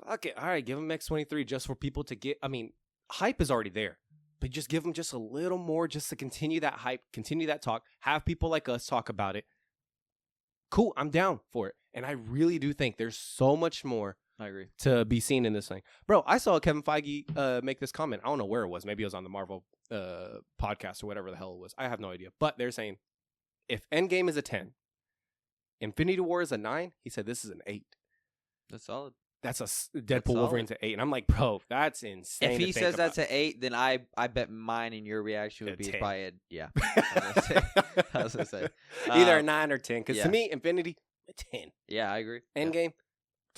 Fuck it. All right, give them X-23 just for people to get. I mean, hype is already there. But just give them just a little more just to continue that hype, continue that talk, have people like us talk about it. Cool, I'm down for it. And I really do think there's so much more I agree to be seen in this thing. Bro, I saw Kevin Feige make this comment. I don't know where it was. Maybe it was on the Marvel podcast or whatever the hell it was. I have no idea. But they're saying if Endgame is a 10, Infinity War is a 9, he said this is an 8. That's solid. That's a Deadpool Wolverine's an 8. And I'm like, bro, that's insane. If he says that's an 8, then I bet mine and your reaction would be 10. probably I was gonna say. Either a 9 or 10. Because yeah. to me, Infinity, a 10. Yeah, I agree. Endgame,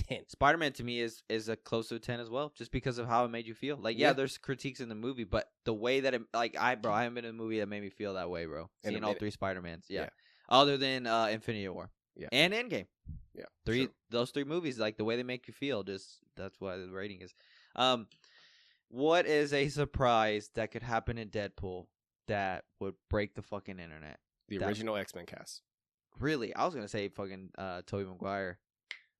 10. Spider-Man to me is a close to a 10 as well, just because of how it made you feel. Like, yeah, there's critiques in the movie, but the way that it, like, I haven't been in a movie that made me feel that way, bro. Seeing all three Spider-Mans, yeah. Other than Infinity War, and Endgame, those three movies, like the way they make you feel, just that's why the rating is. What is a surprise that could happen in Deadpool that would break the fucking internet? The original X-Men cast. Really, I was gonna say fucking Tobey Maguire.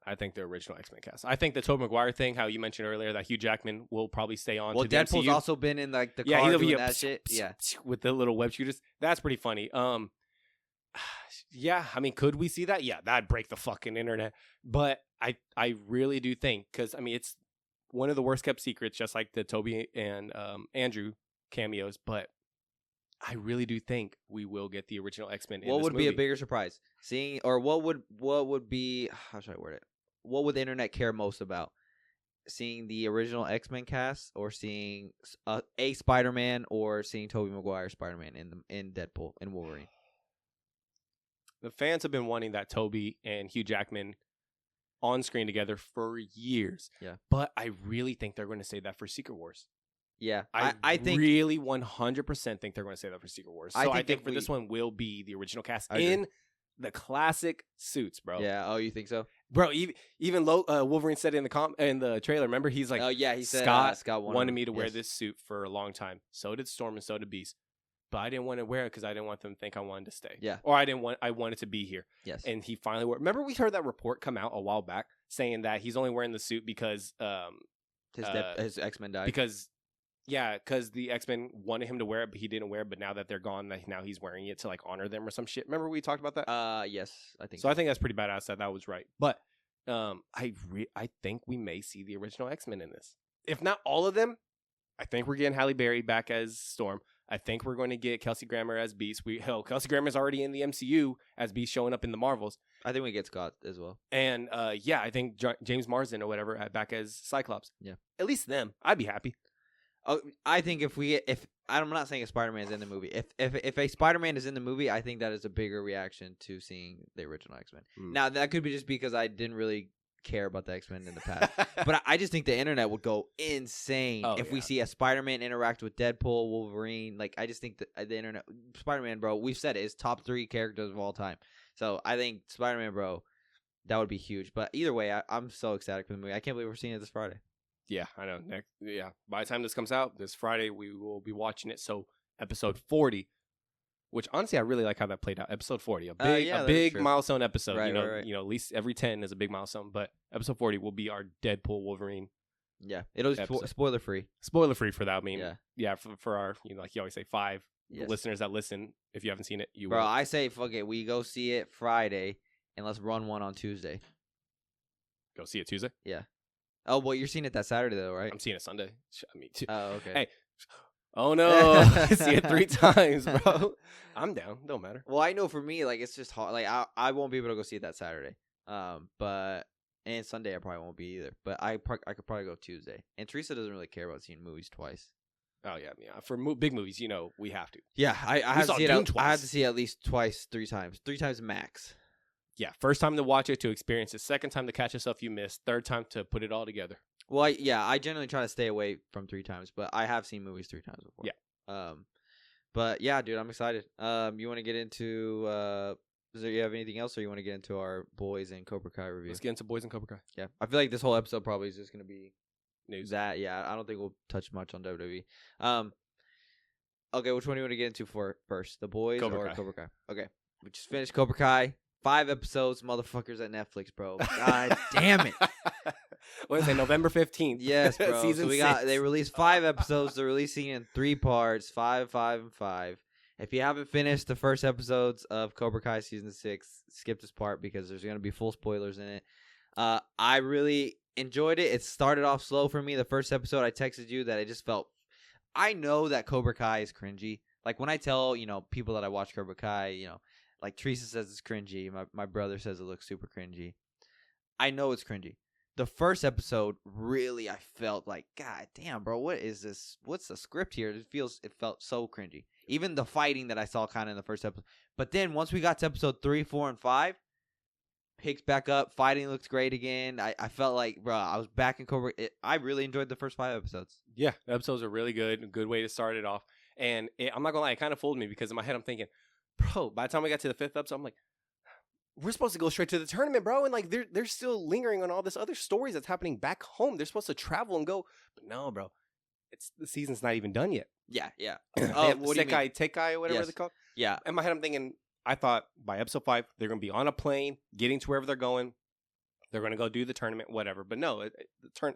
I think the original X-Men cast. I think the Tobey Maguire thing, how you mentioned earlier, that Hugh Jackman will probably stay on. Well, to the Deadpool's MCU. also been in like the car doing that shit. Yeah, with the little web shooters. That's pretty funny. Yeah, I mean, could we see that? Yeah, that'd break the fucking internet. But I really do think, because I mean, it's one of the worst kept secrets, just like the Toby and Andrew cameos. But I really do think we will get the original X-Men. What would be a bigger surprise? Seeing, or what would be? How should I word it? What would the internet care most about? Seeing the original X-Men cast, or seeing a Spider-Man, or seeing Tobey Maguire Spider-Man in Deadpool and Wolverine? The fans have been wanting that Toby and Hugh Jackman on screen together for years. Yeah. But I really think they're going to say that for Secret Wars. Yeah. I think really 100% think they're going to say that for Secret Wars. So I think for this one will be the original cast in the classic suits, bro. Yeah. Oh, you think so? Bro, even Wolverine said in the trailer, remember, he's like, oh yeah, he said Scott wanted me to wear this suit for a long time. So did Storm and so did Beast. But I didn't want to wear it because I didn't want them to think I wanted to stay. Yeah. Or I wanted to be here. Yes. And he finally wore. Remember, we heard that report come out a while back saying that he's only wearing the suit because his X-Men died. Because the X-Men wanted him to wear it, but he didn't wear it. But now that they're gone, now he's wearing it to like honor them or some shit. Remember we talked about that? Yes, I think so. I think that's pretty badass that was right. But I think we may see the original X-Men in this. If not all of them, I think we're getting Halle Berry back as Storm. I think we're going to get Kelsey Grammer as Beast. Kelsey Grammer's already in the MCU as Beast, showing up in the Marvels. I think we get Scott as well. And I think James Marsden or whatever back as Cyclops. Yeah, at least them. I'd be happy. Oh, I think if I'm not saying a Spider-Man is in the movie. If a Spider-Man is in the movie, I think that is a bigger reaction to seeing the original X-Men. Now that could be just because I didn't really care about the X-Men in the past, but I just think the internet would go insane if we see a Spider-Man interact with Deadpool, Wolverine. Like, I just think that the internet, Spider-Man, bro, we've said it, is top 3 characters of all time. So I think Spider-Man, bro, that would be huge. But either way, I'm so excited for the movie. I can't believe we're seeing it this Friday. Yeah, I know. By the time this comes out this Friday, we will be watching it. So episode 40. Which honestly, I really like how that played out. Episode 40, a big milestone episode. Right, you know, at least every 10 is a big milestone. But episode 40 will be our Deadpool Wolverine. Yeah, it'll be spoiler free. Spoiler free for that. I mean, for our, like you always say, 5 Yes. listeners that listen, if you haven't seen it, you Bro, will. I say fuck it. We go see it Friday, and let's run one on Tuesday. Go see it Tuesday. Oh, well, you're seeing it that Saturday though, right? I'm seeing it Sunday. I mean, Oh, okay. Hey. Oh no! See it 3 times, bro. I'm down. Don't matter. Well, I know for me, like it's just hard. Like I won't be able to go see it that Saturday. And Sunday I probably won't be either. But I could probably go Tuesday. And Teresa doesn't really care about seeing movies twice. Oh yeah. For big movies, we have to. Yeah, I have saw to see it. Dune I have twice. to see it at least twice, 3 times, 3 times max. Yeah. First time to watch it, to experience it. Second time to catch the stuff you missed. Third time to put it all together. Well, I generally try to stay away from 3 times, but I have seen movies 3 times before. Yeah. But yeah, dude, I'm excited. You want to get into you have anything else, or you want to get into our Boys and Cobra Kai review? Let's get into Boys and Cobra Kai. Yeah, I feel like this whole episode probably is just gonna be News. that. Yeah, I don't think we'll touch much on WWE. Okay, which one do you want to get into first? The Boys Cobra or Kai. Cobra Kai? Okay, we just finished Cobra Kai. 5 episodes, motherfuckers at Netflix, bro. God damn it. What is it? November 15th. Yes, bro. Season so 6. they released 5 episodes. They're releasing in 3 parts, 5, 5, and 5. If you haven't finished the first episodes of Cobra Kai season 6, skip this part because there's gonna be full spoilers in it. I really enjoyed it. It started off slow for me. The first episode, I texted you that I just felt. I know that Cobra Kai is cringy. Like when I tell people that I watch Cobra Kai, like Teresa says it's cringy. My brother says it looks super cringy. I know it's cringy. The first episode, really, I felt like, God damn, bro, what is this? What's the script here? It felt so cringy. Even the fighting that I saw kind of in the first episode. But then once we got to episode 3, 4, and 5, picks back up. Fighting looks great again. I felt like, bro, I was back in Cobra. I really enjoyed the first 5 episodes. Yeah, the episodes are really good. A good way to start it off. And I'm not gonna lie, it kind of fooled me because in my head I'm thinking, bro, by the time I got to the 5th episode, I'm like, we're supposed to go straight to the tournament, bro. And like they're still lingering on all this other stories that's happening back home. They're supposed to travel and go, but no, bro. The season's not even done yet. Yeah. Oh, what do you mean? Sekai Tekai or whatever Yes. they're called. Yeah. In my head, I'm thinking, I thought by episode 5, they're going to be on a plane, getting to wherever they're going. They're going to go do the tournament, whatever. But no,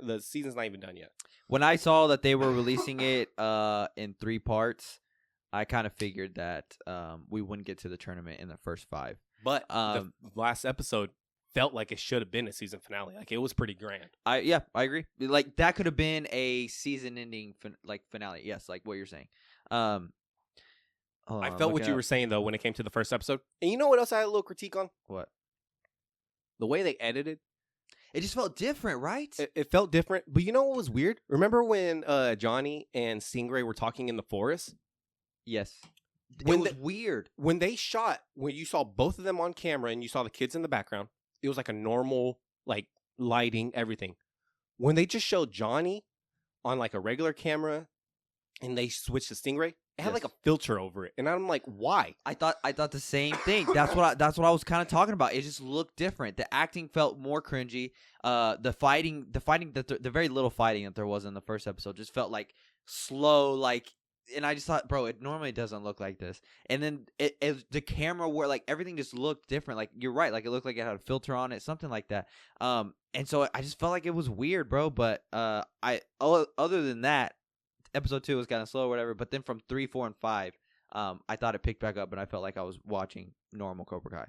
the season's not even done yet. When I saw that they were releasing it in 3 parts, I kind of figured that we wouldn't get to the tournament in the first 5. But the last episode felt like it should have been a season finale. Like, it was pretty grand. I agree. Like that could have been a season-ending finale. Yes, like what you're saying. I felt what you were saying, though, when it came to the first episode. And you know what else I had a little critique on? What? The way they edited. It just felt different, right? It felt different. But you know what was weird? Remember when Johnny and Stingray were talking in the forest? Yes. When it was weird. When they shot, when you saw both of them on camera and you saw the kids in the background, it was like a normal, like, lighting, everything. When they just showed Johnny on, like, a regular camera and they switched to Stingray, it had, like, a filter over it. And I'm like, why? I thought the same thing. That's what I was kind of talking about. It just looked different. The acting felt more cringy. The fighting the very little fighting that there was in the first episode just felt like slow, like. And I just thought, bro, it normally doesn't look like this. And then the camera where like everything just looked different. Like you're right, like it looked like it had a filter on it, something like that. And so I just felt like it was weird, bro. But other than that, episode 2 was kind of slow or whatever. But then from 3, 4, and 5, I thought it picked back up, and I felt like I was watching normal Cobra Kai.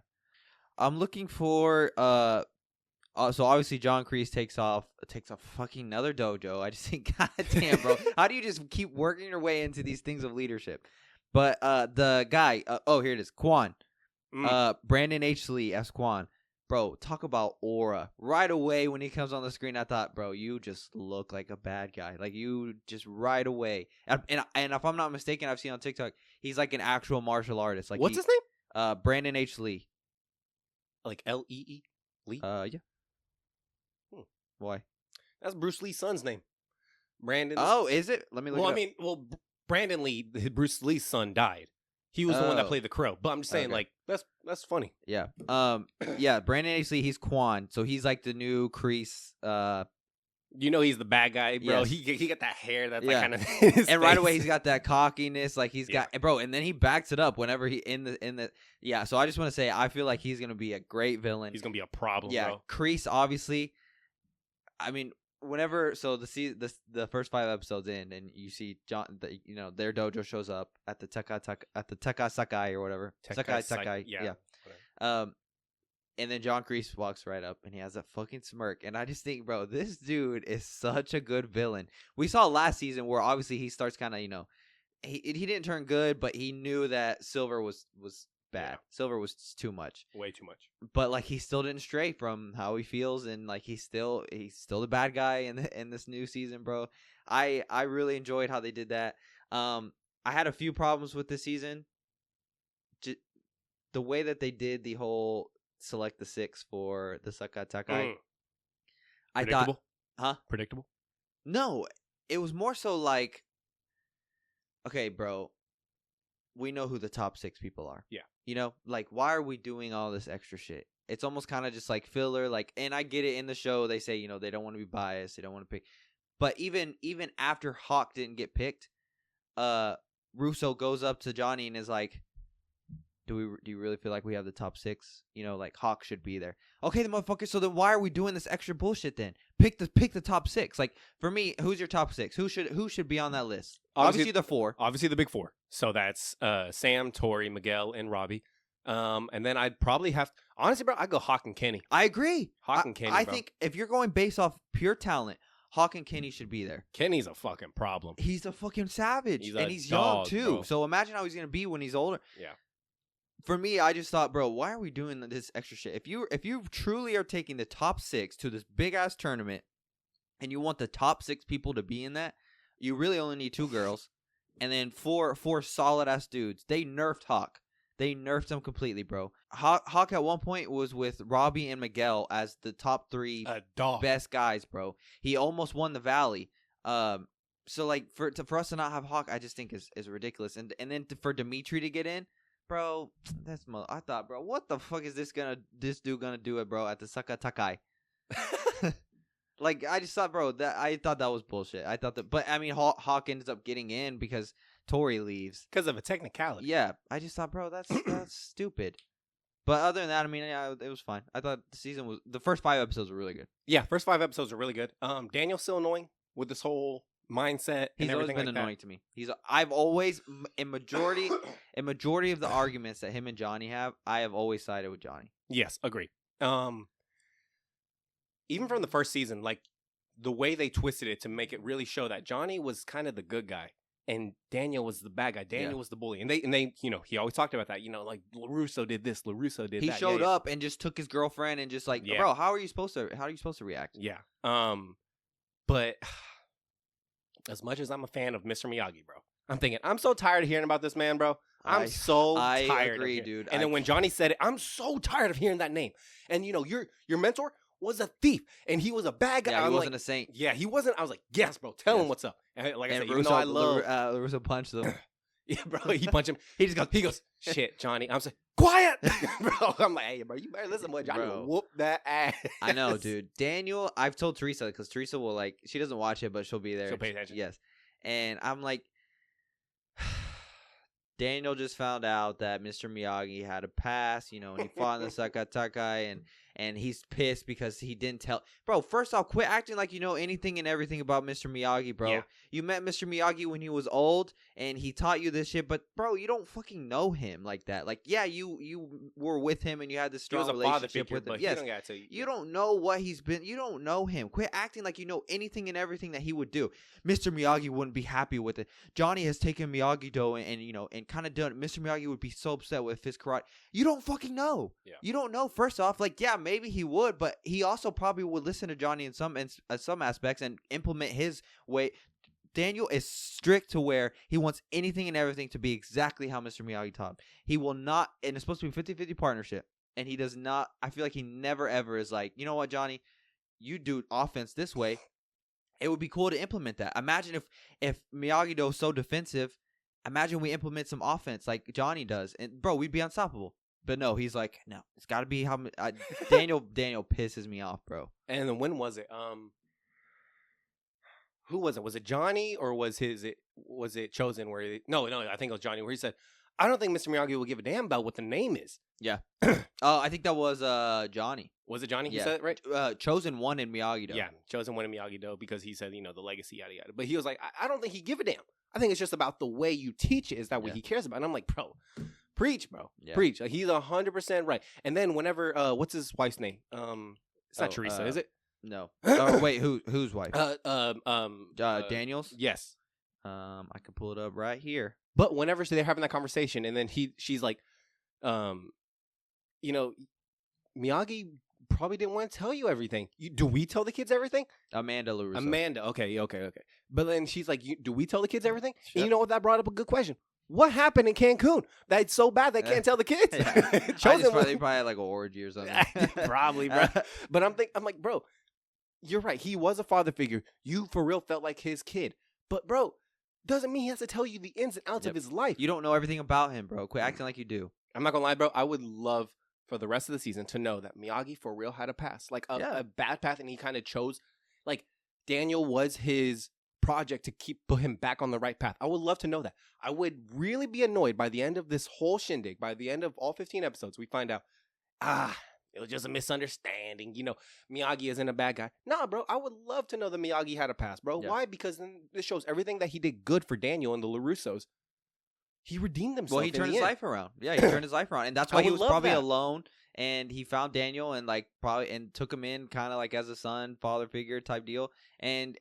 I'm looking for so obviously John Kreese takes off fucking another dojo. I just think, God damn, bro, how do you just keep working your way into these things of leadership? But the guy, here it is, Quan, Brandon H. Lee as Quan, bro, talk about aura. Right away when he comes on the screen, I thought, bro, you just look like a bad guy. Like you just right away. And if I'm not mistaken, I've seen on TikTok, he's like an actual martial artist. Like what's his name? Brandon H. Lee. Like Lee? Lee? Yeah. Why? That's Bruce Lee's son's name. Brandon. Oh, is it? Let me look it up. Brandon Lee, Bruce Lee's son, died. He was the one that played the crow. But I'm just saying, Okay. like, that's funny. Yeah. Yeah, Brandon H. Lee, he's Quan. So he's like the new Kreese. You know he's the bad guy, bro. Yes. He got that hair that's Yeah. like kind of. And right away he's got that cockiness, like he's Yeah. got bro, and then he backs it up whenever he in the yeah. So I just want to say I feel like he's gonna be a great villain. He's gonna be a problem, yeah, bro. Kreese obviously. I mean, whenever the first 5 episodes in, and you see John, their dojo shows up at the Taka Sakai or whatever. Sakai. Yeah. And then John Kreese walks right up, and he has a fucking smirk. And I just think, bro, this dude is such a good villain. We saw last season where obviously he starts kind of, he didn't turn good, but he knew that Silver was bad. Yeah. Silver was too much. Way too much. But like he still didn't stray from how he feels, and like he's still the bad guy in this new season, bro. I really enjoyed how they did that. I had a few problems with this season. The way that they did the whole select the 6 for the Sakatakai. I thought, Predictable? No, it was more so like, okay, bro, we know who the top 6 people are. Yeah. Like, why are we doing all this extra shit? It's almost kind of just like filler. Like, and I get it in the show. They say, they don't want to be biased. They don't want to pick. But even after Hawk didn't get picked, Russo goes up to Johnny and is like, do you really feel like we have the top 6? Like Hawk should be there. Okay, the motherfucker. So then why are we doing this extra bullshit then? Pick the top 6. Like for me, who's your top 6? Who should be on that list? Obviously the 4. Obviously the big 4. So that's Sam, Tori, Miguel, and Robbie. And then I'd probably honestly, bro, I'd go Hawk and Kenny. I agree. Hawk and Kenny. I bro. think if you're going based off pure talent, Hawk and Kenny should be there. Kenny's a fucking problem. He's a fucking savage, He's and a he's dog, young too. bro. So imagine how he's gonna be when he's older. Yeah. For me, I just thought, bro, why are we doing this extra shit? If you truly are taking the top 6 to this big ass tournament, and you want the top 6 people to be in that, you really only need 2 girls, and then four solid ass dudes. They nerfed Hawk. They nerfed him completely, bro. Hawk at one point was with Robbie and Miguel as the top 3 best guys, bro. He almost won the Valley. So like for us to not have Hawk, I just think is ridiculous. And then for Dimitri to get in, bro, I thought, bro, what the fuck is this dude gonna do it, bro, at the Sakatakai? Like I just thought, bro, I thought that was bullshit. I thought that, but I mean, Hawk ends up getting in because Tori leaves because of a technicality. Yeah, I just thought, bro, that's stupid. But other than that, I mean, yeah, it was fine. I thought the first 5 episodes were really good. Yeah, first 5 episodes are really good. Daniel's still annoying with this whole mindset. He's and always everything been like annoying that. to me. I've always a majority of the arguments that him and Johnny have, I have always sided with Johnny. Yes, agree. Even from the first season, like the way they twisted it to make it really show that Johnny was kind of the good guy and Daniel was the bad guy. Daniel was the bully, and they, he always talked about that. Like LaRusso did this, LaRusso did that. He showed up and just took his girlfriend and just like, bro, how are you supposed to react? Yeah. But as much as I'm a fan of Mr. Miyagi, bro, I'm thinking I'm so tired of hearing about this man, bro. I'm so tired. I agree, dude. And then when Johnny said it, I'm so tired of hearing that name. And your mentor was a thief, and he was a bad guy. Yeah, he wasn't like, a saint. Yeah, he wasn't. I was like, yes, bro, tell him what's up. And like I said, even though I love Russo punched him. Yeah, bro, he punched him. He goes, shit, Johnny. I'm saying, quiet, bro. I'm like, hey, bro, you better listen, boy. Johnny will whoop that ass. I know, dude. Daniel, I've told Teresa because Teresa will she doesn't watch it, but she'll be there. She'll pay attention. Yes, and I'm like, Daniel just found out that Mr. Miyagi had a pass, and he fought in the Sakatakai, and he's pissed because he didn't tell. Bro, first off, quit acting like you know anything and everything about Mr. Miyagi, bro. Yeah. You met Mr. Miyagi when he was old, and he taught you this shit, but, bro, you don't fucking know him like that. Like, yeah, you were with him, and you had this strong relationship with him. Yes, you don't know what he's been. You don't know him. Quit acting like you know anything and everything that he would do. Mr. Miyagi wouldn't be happy with it. Johnny has taken Miyagi-Do and kind of done it. Mr. Miyagi would be so upset with his karate. You don't fucking know. Yeah. You don't know. First off, like, yeah, maybe he would, but he also probably would listen to Johnny in some aspects and implement his way. Daniel is strict to where he wants anything and everything to be exactly how Mr. Miyagi taught him. He will not, and it's supposed to be a 50-50 partnership, and he does not, I feel like he never ever is like, you know what, Johnny, you do offense this way. It would be cool to implement that. Imagine if Miyagi-Do is so defensive, imagine we implement some offense like Johnny does, and bro, we'd be unstoppable. But no, he's like, no, it's got to be how Daniel pisses me off, bro. And then when was it? Who was it? Was it Johnny or was it Chosen? No, I think it was Johnny. Where he said, I don't think Mr. Miyagi will give a damn about what the name is. Yeah. I think that was Johnny. Was it Johnny? Yeah. He said it right? Chosen one in Miyagi-Do. Yeah, Chosen one in Miyagi-Do because he said, the legacy, yada, yada. But he was like, I don't think he give a damn. I think it's just about the way you teach it is that what he cares about. And I'm like, bro, preach, bro. Yeah. Preach. Like, he's 100% right. And then whenever, what's his wife's name? It's not Teresa, is it? No. Wait, whose wife? Daniel's? Yes. I can pull it up right here. But whenever they're having that conversation, and then she's like, Miyagi probably didn't want to tell you everything. Do we tell the kids everything? Amanda LaRusso. Amanda. Okay. But then she's like, do we tell the kids everything? Sure. And you know what? That brought up a good question. What happened in Cancun? That's so bad they can't tell the kids. They probably had like an orgy or something. Probably, bro. But I'm like, bro, you're right. He was a father figure. You for real felt like his kid. But bro, doesn't mean he has to tell you the ins and outs of his life. You don't know everything about him, bro. Quit acting like you do. I'm not gonna lie, bro. I would love for the rest of the season to know that Miyagi for real had a past, like a bad path, and he kind of chose, like Daniel was his project to put him back on the right path. I would love to know that. I would really be annoyed by the end of this whole shindig, by the end of all 15 episodes, we find out, it was just a misunderstanding. Miyagi isn't a bad guy. Nah, bro, I would love to know that Miyagi had a past, bro. Yeah. Why? Because then this shows everything that he did good for Daniel and the LaRussos. He redeemed himself. Well, he turned his life around. Yeah, he turned his life around. And that's why he was probably alone. And he found Daniel and took him in kind of like as a son, father figure type deal. And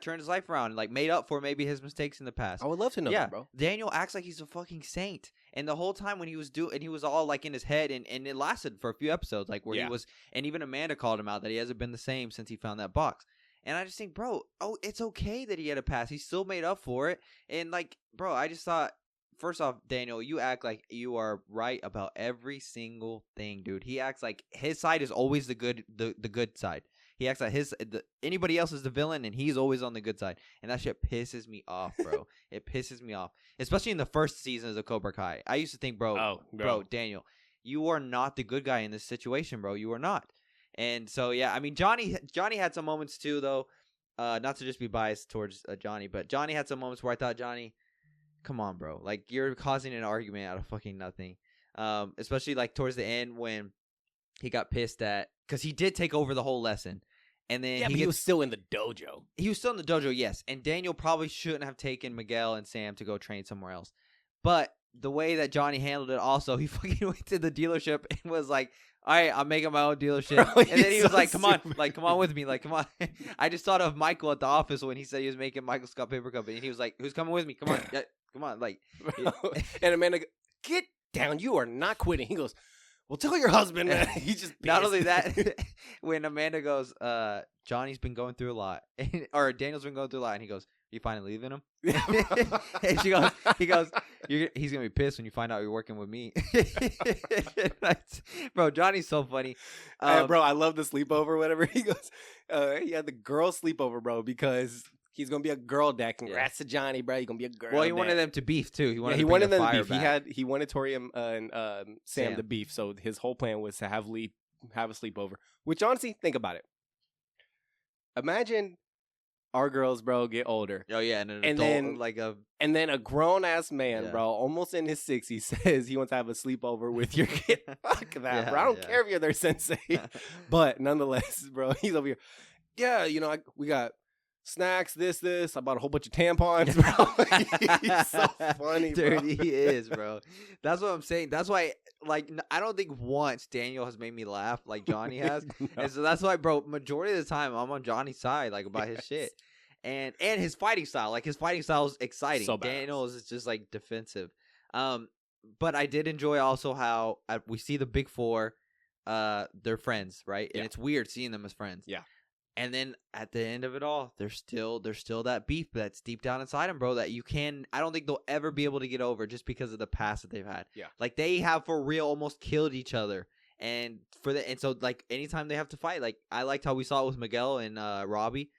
turned his life around and like made up for maybe his mistakes in the past. I would love to know that, bro. Daniel acts like he's a fucking saint. And the whole time when he was he was all like in his head and it lasted for a few episodes, like where he was, and even Amanda called him out that he hasn't been the same since he found that box. And I just think, bro, it's okay that he had a past. He still made up for it. And like, bro, I just thought, first off, Daniel, you act like you are right about every single thing, dude. He acts like his side is always the good side. He acts like anybody else is the villain, and he's always on the good side. And that shit pisses me off, bro. It pisses me off, especially in the first seasons of Cobra Kai. I used to think, bro, Daniel, you are not the good guy in this situation, bro. You are not. And so, yeah, I mean, Johnny had some moments too, though. Not to just be biased towards Johnny, but Johnny had some moments where I thought, Johnny, come on, bro. Like, you're causing an argument out of fucking nothing. Especially, like, towards the end when he got pissed at... Because he did take over the whole lesson. And then he was still in the dojo. He was still in the dojo, yes. And Daniel probably shouldn't have taken Miguel and Sam to go train somewhere else. But the way that Johnny handled it also, he fucking went to the dealership and was like, all right, I'm making my own dealership. Bro, and then he was like, come on with me. Like, come on. I just thought of Michael at the office when he said he was making Michael Scott Paper Company. And he was like, who's coming with me? Come on. Yeah, come on. Like, and Amanda, get down. You are not quitting. He goes, well, tell your husband, man. He just not only that, when Amanda goes, Johnny's been going through a lot, or Daniel's been going through a lot, and he goes, you finally leaving him? And he goes, he's gonna be pissed when you find out you're working with me. Bro, Johnny's so funny. Bro, I love the sleepover. Whatever he goes, he had the girl sleepover, bro, because he's gonna be a girl dad. Congrats to Johnny, bro. He's gonna be a girl. Well, he dad. wanted them to beef too. He wanted them to beef. He wanted Tori and Sam to beef. So his whole plan was to have a sleepover. Which honestly, think about it. Imagine our girls, bro, get older. Oh yeah, and then a grown ass man, bro, almost in his 60s, says he wants to have a sleepover with your kid. Fuck that, bro. I don't care if you're their sensei, but nonetheless, bro, he's over here. Yeah, we got snacks, this. I bought a whole bunch of tampons, bro. He's so funny, bro. Dude, he is, bro. That's what I'm saying. That's why, like, I don't think once Daniel has made me laugh like Johnny has. No. And so that's why, bro, majority of the time I'm on Johnny's side, like, about his shit. And his fighting style. Like, his fighting style is exciting. So Daniel is just, like, defensive. But I did enjoy also how we see the big four, they're friends, right? And it's weird seeing them as friends. Yeah. And then at the end of it all, there's still that beef that's deep down inside them, bro, that I don't think they'll ever be able to get over just because of the past that they've had. Yeah. Like, they have for real almost killed each other. And so like anytime they have to fight, like I liked how we saw it with Miguel and Robbie.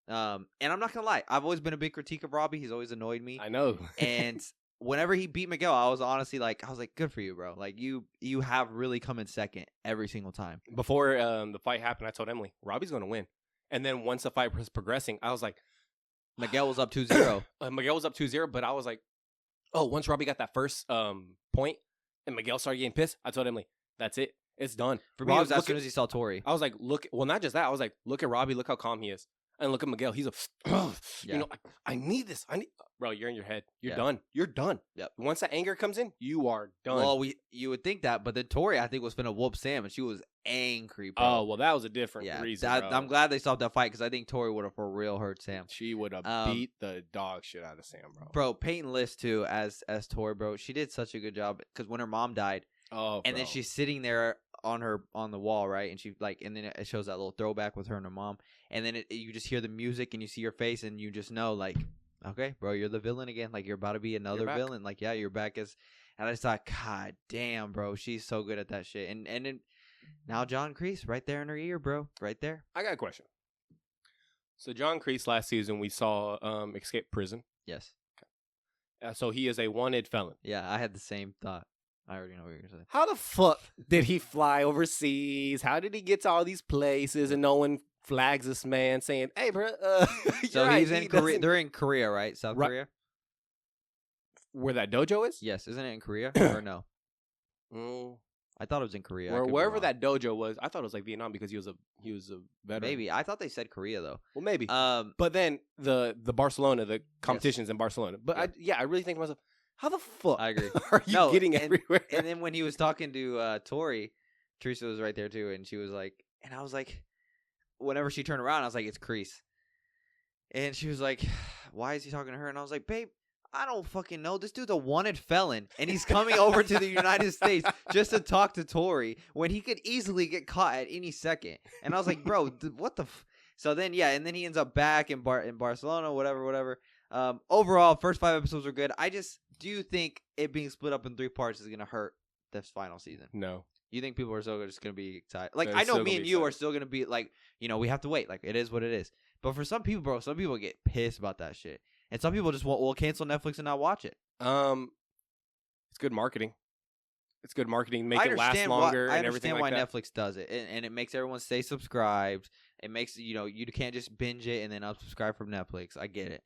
And I'm not gonna lie, I've always been a big critique of Robbie. He's always annoyed me. I know. And whenever he beat Miguel, I was honestly like, good for you, bro. Like you have really come in second every single time. Before the fight happened, I told Emily, Robbie's gonna win. And then once the fight was progressing, I was like, Miguel was up 2-0. Miguel was up 2-0, but I was like, Oh, once Robbie got that first point and Miguel started getting pissed, I told Emily, that's it. It's done. For me, it was as soon as he saw Tori. I was like, look. Well, not just that. I was like, look at Robbie. Look how calm he is. And look at Miguel. He's you know, I need this. Bro, you're in your head. You're done. You're done. Yep. Once that anger comes in, you are done. Well, you would think that, but then Tori, I think, was finna whoop Sam, and she was angry, bro. Oh, well, that was a different reason. I'm glad they stopped that fight because I think Tori would have for real hurt Sam. She would have beat the dog shit out of Sam, bro. Bro, Peyton List too as Tori, bro. She did such a good job because when her mom died, and then she's sitting there on the wall, right? And she and then it shows that little throwback with her and her mom, and then you just hear the music and you see her face and you just know okay, bro, you're the villain again. You're about to be another villain. You're back and I just thought, God damn, bro, she's so good at that shit. And then now John Kreese right there in her ear, bro, right there. I got a question. So John Kreese last season we saw escape prison. Yes. Okay. So he is a wanted felon. Yeah, I had the same thought. I already know what you're going to say. How the fuck did he fly overseas? How did he get to all these places and no one flags this man saying, hey, bro, so he's in Korea. They're in Korea, right? South Korea? Where that dojo is? Yes. Isn't it in Korea or no? I thought it was in Korea. Or wherever that dojo was. I thought it was Vietnam because he was a veteran. Maybe. I thought they said Korea, though. Well, maybe. But then the Barcelona, the competition's in Barcelona. But I really think to myself, how the fuck I agree. are you getting everywhere? And then when he was talking to Tori, Teresa was right there too, and she was like, and I was like, whenever she turned around, I was like, it's Kreese. And she was like, why is he talking to her? And I was like, babe, I don't fucking know. This dude's a wanted felon, and he's coming over to the United States just to talk to Tori when he could easily get caught at any second. And I was like, bro, what the So then, and then he ends up back in Barcelona, whatever. Overall, first 5 episodes were good. I just do think it being split up in 3 parts is going to hurt this final season. No. You think people are still just going to be excited? I know me and you are still going to be we have to wait. It is what it is. But for some people, bro, some people get pissed about that shit. And some people just will cancel Netflix and not watch it. It's good marketing. It's good marketing. Make it last longer and everything like that. I understand why Netflix does it. And it makes everyone stay subscribed. It makes, you can't just binge it and then unsubscribe from Netflix. I get it.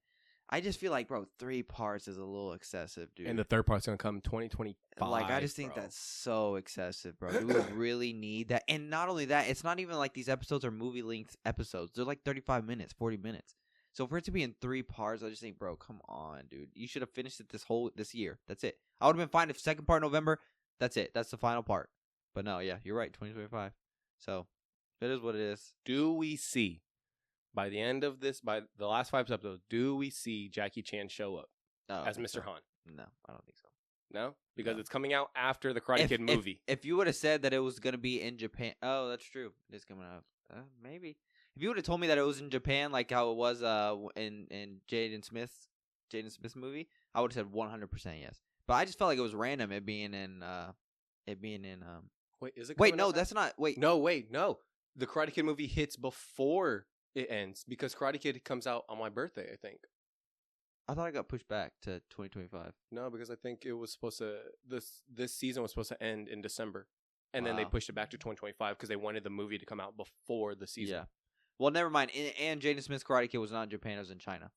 I just feel like, bro, 3 parts is a little excessive, dude. And the third part's going to come in 2025. I just think that's so excessive, bro. Do we really need that? And not only that, it's not even like these episodes are movie-length episodes. They're 35 minutes, 40 minutes. So for it to be in 3 parts, I just think, bro, come on, dude. You should have finished it this year. That's it. I would have been fine if second part November, that's it. That's the final part. But no, yeah, you're right, 2025. So it is what it is. Do we see, by the end of this, by the last 5 episodes, do we see Jackie Chan show up as Mr. Han? No, I don't think so. No? Because it's coming out after the Karate Kid movie. If you would have said that it was going to be in Japan. Oh, that's true. It is coming out. Maybe. If you would have told me that it was in Japan, like how it was in Jaden Smith's movie, I would have said 100% yes. But I just felt like it was random. It being in. Wait, is it? Wait, no, that's not. Wait, no. The Karate Kid movie hits before it ends because Karate Kid comes out on my birthday. I think. I thought it got pushed back to 2025. No, because I think it was supposed to. This season was supposed to end in December, and then they pushed it back to 2025 because they wanted the movie to come out before the season. Yeah. Well, never mind. And Jaden Smith's Karate Kid was not in Japan. It was in China.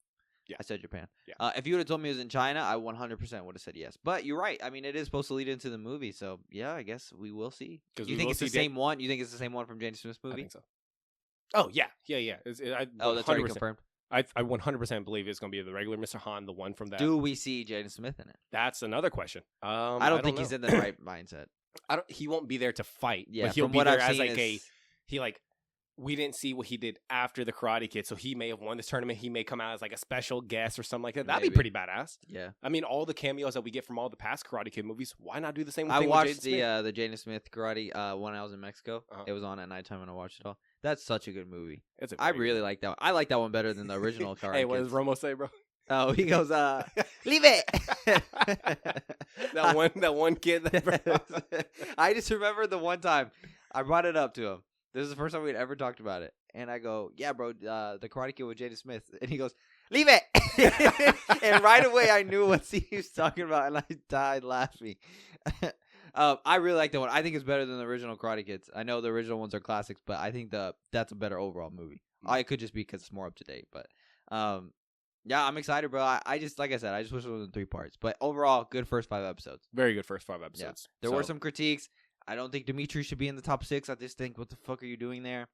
Yeah. I said Japan. Yeah. If you would have told me it was in China, I 100% would have said yes. But you're right. I mean, it is supposed to lead into the movie. So, yeah, I guess we will see. You think it's the same one? You think it's the same one from Jaden Smith's movie? I think so. Oh, yeah. That's already confirmed? I 100% believe it's going to be the regular Mr. Han, the one from that. Do we see Jaden Smith in it? That's another question. I don't think he's in the right mindset. He won't be there to fight. Yeah, but he'll be there as we didn't see what he did after the Karate Kid, so he may have won this tournament. He may come out as a special guest or something like that. That'd be pretty badass. Yeah. I mean, all the cameos that we get from all the past Karate Kid movies, why not do the same thing I watched with Jaden the Jaden Smith Karate when I was in Mexico. It was on at nighttime and I watched it all. That's such a good movie. I really like that one. I like that one better than the original Karate Hey, what does Romo say, bro? Oh, he goes, leave it. that one kid. I just remember the one time I brought it up to him. This is the first time we'd ever talked about it. And I go, yeah, bro, the Karate Kid with Jaden Smith. And he goes, leave it. And right away I knew what he was talking about, and I died laughing. I really like that one. I think it's better than the original Karate Kids. I know the original ones are classics, but I think that's a better overall movie. It could just be because it's more up to date. But Yeah, I'm excited, bro. I just, like I said, I just wish it was in 3 parts. But overall, good first 5 episodes. Very good first 5 episodes. There were some critiques. I don't think Dimitri should be in the top 6. I just think, what the fuck are you doing there?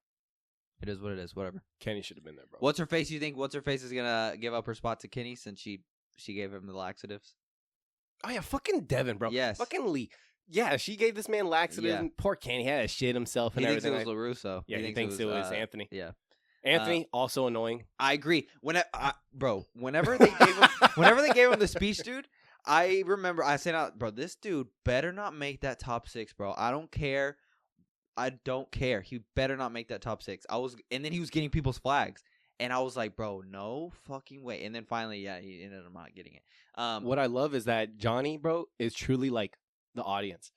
It is what it is. Whatever. Kenny should have been there, bro. What's her face? You think What's her face is gonna give up her spot to Kenny since she gave him the laxatives? Oh yeah, fucking Devin, bro. Yes. Fucking Lee. Yeah, she gave this man laxatives. Yeah. And poor Kenny had to shit himself and He thinks everything. it was LaRusso. Yeah, he thinks it was Anthony. Yeah. Anthony also annoying. I agree. Whenever they gave him the speech, dude, I remember I said out, bro, this dude better not make that top 6, bro. I don't care. He better not make that top 6. And then he was getting people's flags. And I was like, bro, no fucking way. And then finally, yeah, he ended up not getting it. What I love is that Johnny, bro, is truly like the audience.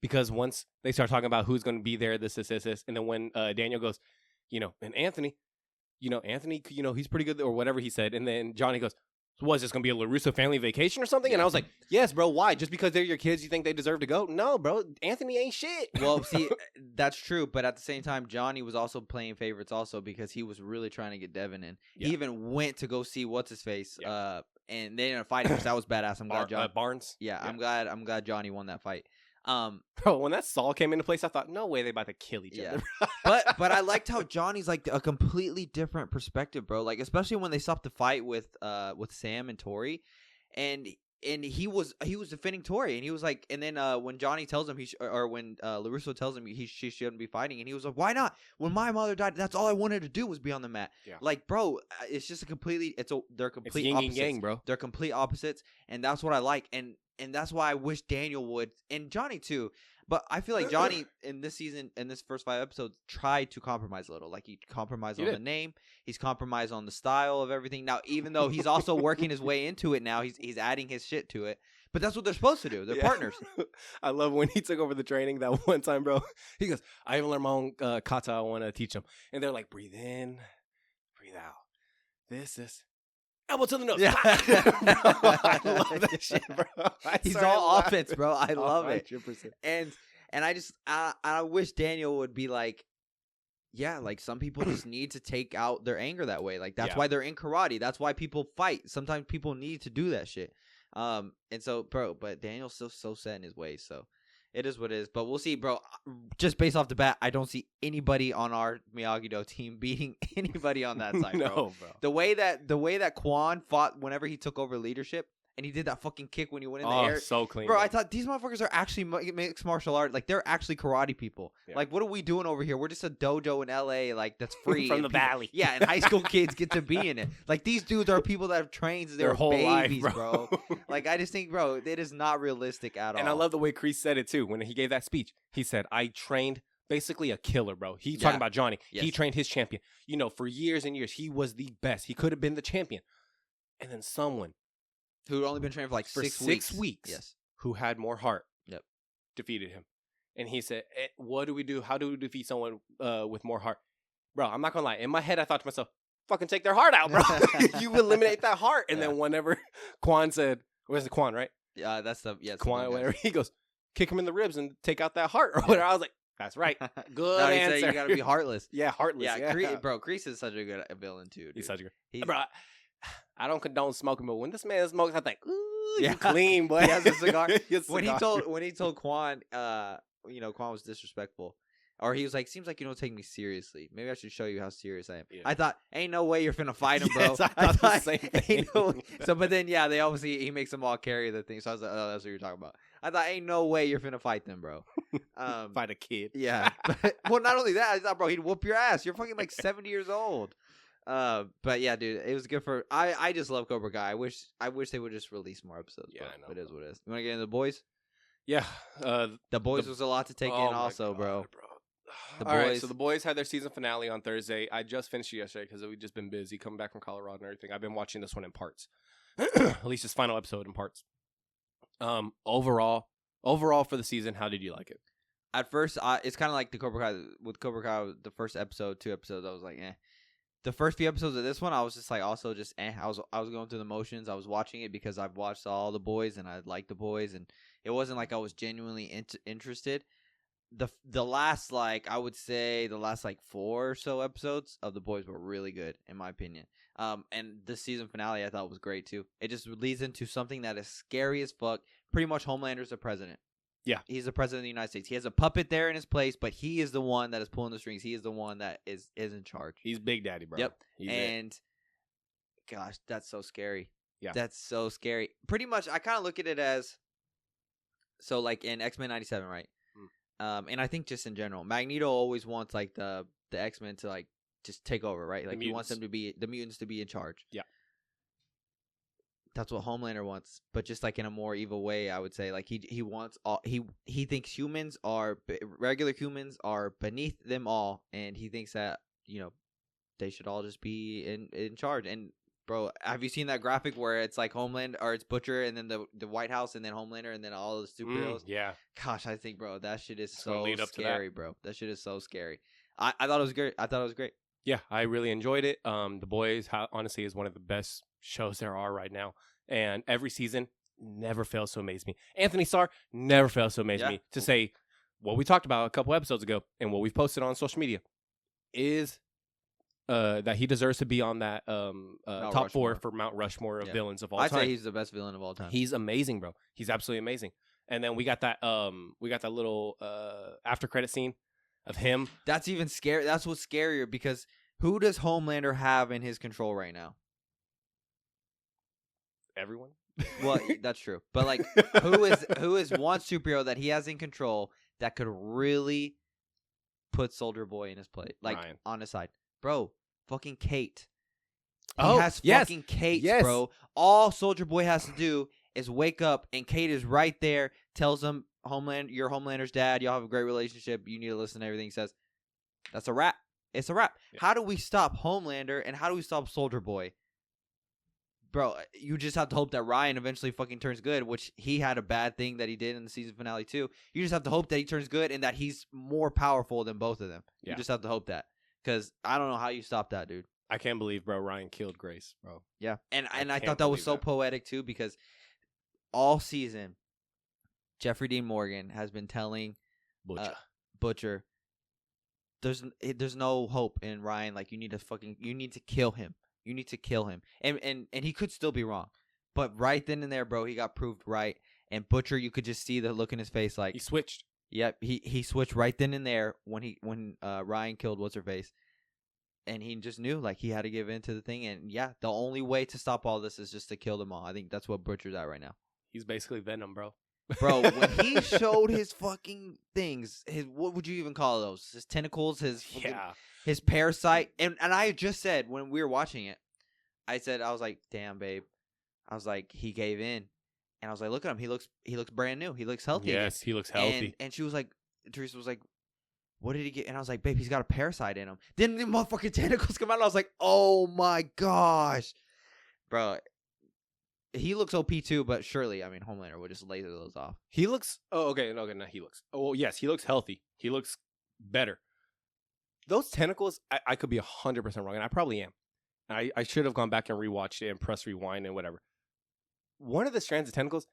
Because once they start talking about who's going to be there, this. And then when Daniel goes, and Anthony, he's pretty good or whatever he said. And then Johnny goes, so what, is this going to be a LaRusso family vacation or something? Yeah. And I was like, yes, bro, why? Just because they're your kids, you think they deserve to go? No, bro, Anthony ain't shit. Well, see, that's true. But at the same time, Johnny was also playing favorites also because he was really trying to get Devin in. Yeah. He even went to go see what's-his-face. Yeah. And they ended up fighting, which that was badass. I'm glad John. Barnes? Yeah, I'm glad Johnny won that fight. Bro, when that Saul came into place, I thought, no way they about to kill each other. But I liked how Johnny's like a completely different perspective, bro. Like especially when they stopped the fight with Sam and Tori, and he was defending Tori, and he was like, and then when Johnny tells him when LaRusso tells him she shouldn't be fighting, and he was like, why not? When my mother died, that's all I wanted to do was be on the mat. Yeah. Like, bro, it's just they're complete yin and opposites, yang, bro. They're complete opposites, and that's what I like, and that's why I wish Daniel would, and Johnny too. But I feel like Johnny in this season, in this first 5 episodes, tried to compromise a little. Like he compromised on the name, he's compromised on the style of everything. Now, even though he's also working his way into it now, he's adding his shit to it. But that's what they're supposed to do. They're partners. I love when he took over the training that one time, bro. He goes, I haven't learned my own kata. I want to teach them. And they're like, breathe in, breathe out. This. Elbow to the nose. Yeah. Bro, I love that shit, bro. He's all offense, bro. I love 100%. it. And I wish Daniel would be like, yeah, like some people just need to take out their anger that way. Like that's why they're in karate. That's why people fight. Sometimes people need to do that shit. And so, bro, but Daniel's still so set in his ways. So it is what it is. But we'll see, bro. Just based off the bat, I don't see anybody on our Miyagi-Do team beating anybody on that side, bro. No, bro. The way that Quan fought whenever he took over leadership, and he did that fucking kick when he went in the air. So clean, bro. I thought these motherfuckers are actually mixed martial art. Like they're actually karate people. Yeah. Like what are we doing over here? We're just a dojo in LA, like that's free from the valley. Yeah, and high school kids get to be in it. Like these dudes are people that have trained since they Their were whole babies, life, bro. Like I just think, bro, it is not realistic at all. And I love the way Kreese said it too. When he gave that speech, he said, I trained basically a killer, bro. He talking about Johnny. Yes. He trained his champion. For years and years, he was the best. He could have been the champion. And then someone who had only been trained for like 6 weeks. Yes. Who had more heart. Yep. Defeated him. And he said, what do we do? How do we defeat someone with more heart? Bro, I'm not going to lie. In my head, I thought to myself, fucking take their heart out, bro. You eliminate that heart. And then whenever Quan said, where's the Quan, right? Yeah, that's the, yes. Quan, whatever. He goes, kick him in the ribs and take out that heart or whatever. I was like, that's right. Good no, answer. He said you got to be heartless. Yeah, heartless. Yeah, Kreese is such a good villain too, dude. He's such a good. Bro, I don't condone smoking, but when this man smokes, I think, ooh, you clean, boy. He has a cigar. When he told Quan, Quan was disrespectful, or he was like, "Seems like you don't take me seriously. Maybe I should show you how serious I am." Yeah. I thought, "Ain't no way you're finna fight him, bro." Yes, I thought the same thing. So, but then they obviously he makes them all carry the thing. So I was like, "Oh, that's what you're talking about." I thought, "Ain't no way you're finna fight them, bro." Fight a kid. Yeah. Well, not only that, I thought, bro, he'd whoop your ass. You're fucking like 70 years old. But yeah, dude, it was good for. I just love Cobra Kai. I wish they would just release more episodes. Yeah, I know. It is what it is. You want to get into the boys? Yeah. The boys was a lot to take in, also, God, bro. The All right, boys. so the boys had their season finale on Thursday. I just finished it yesterday because we've just been busy coming back from Colorado and everything. I've been watching this one in parts, at least this final episode in parts. Overall for the season, how did you like it? At first, it's kind of like the Cobra Kai. With Cobra Kai, the first episode, 2 episodes, I was like, eh. The first few episodes of this one, I was just like, also just eh. I was going through the motions. I was watching it because I've watched all the boys and I like the boys, and it wasn't like I was genuinely interested. the last I would say the last 4 or so episodes of The Boys were really good in my opinion. And the season finale I thought was great too. It just leads into something that is scary as fuck. Pretty much Homelander's the president. Yeah. He's the president of the United States. He has a puppet there in his place, but he is the one that is pulling the strings. He is the one that is in charge. He's Big Daddy, bro. Yep. He's and gosh, that's so scary. Yeah. That's so scary. Pretty much I kind of look at it as so in X-Men 97, right? And I think just in general, Magneto always wants the X-Men to just take over, right? He wants them to be the mutants to be in charge. Yeah. That's what Homelander wants, but just in a more evil way, I would say. He wants all he thinks regular humans are beneath them all, and he thinks that they should all just be in charge. And bro, have you seen that graphic where it's Homeland or it's Butcher and then the White House and then Homelander and then all the superheroes? Yeah. Gosh, I think bro, that shit is It's gonna lead up to scary, bro. That shit is so scary. I thought it was great. I thought it was great. Yeah, I really enjoyed it. The Boys, honestly, is one of the best shows there are right now. And every season never fails to amaze me. Anthony Starr never fails to amaze me. To say what we talked about a couple episodes ago and what we've posted on social media is that he deserves to be on that top 4 for Mount Rushmore of villains of all time. I'd say he's the best villain of all time. He's amazing, bro. He's absolutely amazing. And then we got that little after credit scene of him. That's even scary. That's what's scarier because who does Homelander have in his control right now? Everyone. Well, that's true. But who is one superhero that he has in control that could really put Soldier Boy in his place, Ryan. on his side, bro? Fucking Kate. He Oh, has yes. fucking Kate, Yes. bro. All Soldier Boy has to do is wake up, and Kate is right there. Tells him, you're Homelander's dad. Y'all have a great relationship. You need to listen to everything he says. That's a wrap. It's a wrap. Yeah. How do we stop Homelander and how do we stop Soldier Boy? Bro, you just have to hope that Ryan eventually fucking turns good, which he had a bad thing that he did in the season finale too. You just have to hope that he turns good and that he's more powerful than both of them. Yeah. You just have to hope that. Because I don't know how you stop that, dude. I can't believe, bro, Ryan killed Grace, bro. Yeah. And I can't thought that was believe so poetic too because all season, Jeffrey Dean Morgan has been telling Butcher, there's no hope in Ryan. You need to kill him. You need to kill him. And he could still be wrong. But right then and there, bro, he got proved right. And Butcher, you could just see the look in his face he switched. Yep, he switched right then and there when Ryan killed what's-her-face. And he just knew, he had to give in to the thing. And, yeah, the only way to stop all this is just to kill them all. I think that's what Butcher's at right now. He's basically Venom, bro. Bro, when he showed his fucking things, what would you even call those? His tentacles, his parasite. And I just said when we were watching it, I was like, damn, babe. I was like, he gave in. And I was like, look at him. He looks brand new. He looks healthy. Yes, he looks healthy. And she was like, Teresa was like, what did he get? And I was like, babe, he's got a parasite in him. Then the motherfucking tentacles come out. And I was like, oh my gosh. Bro, he looks OP too, but surely, Homelander would just laser those off. He looks. Oh, okay. No, not he looks. Oh, yes, he looks healthy. He looks better. Those tentacles, I could be 100% wrong, and I probably am. I should have gone back and rewatched it and press rewind and whatever. One of the strands of tentacles,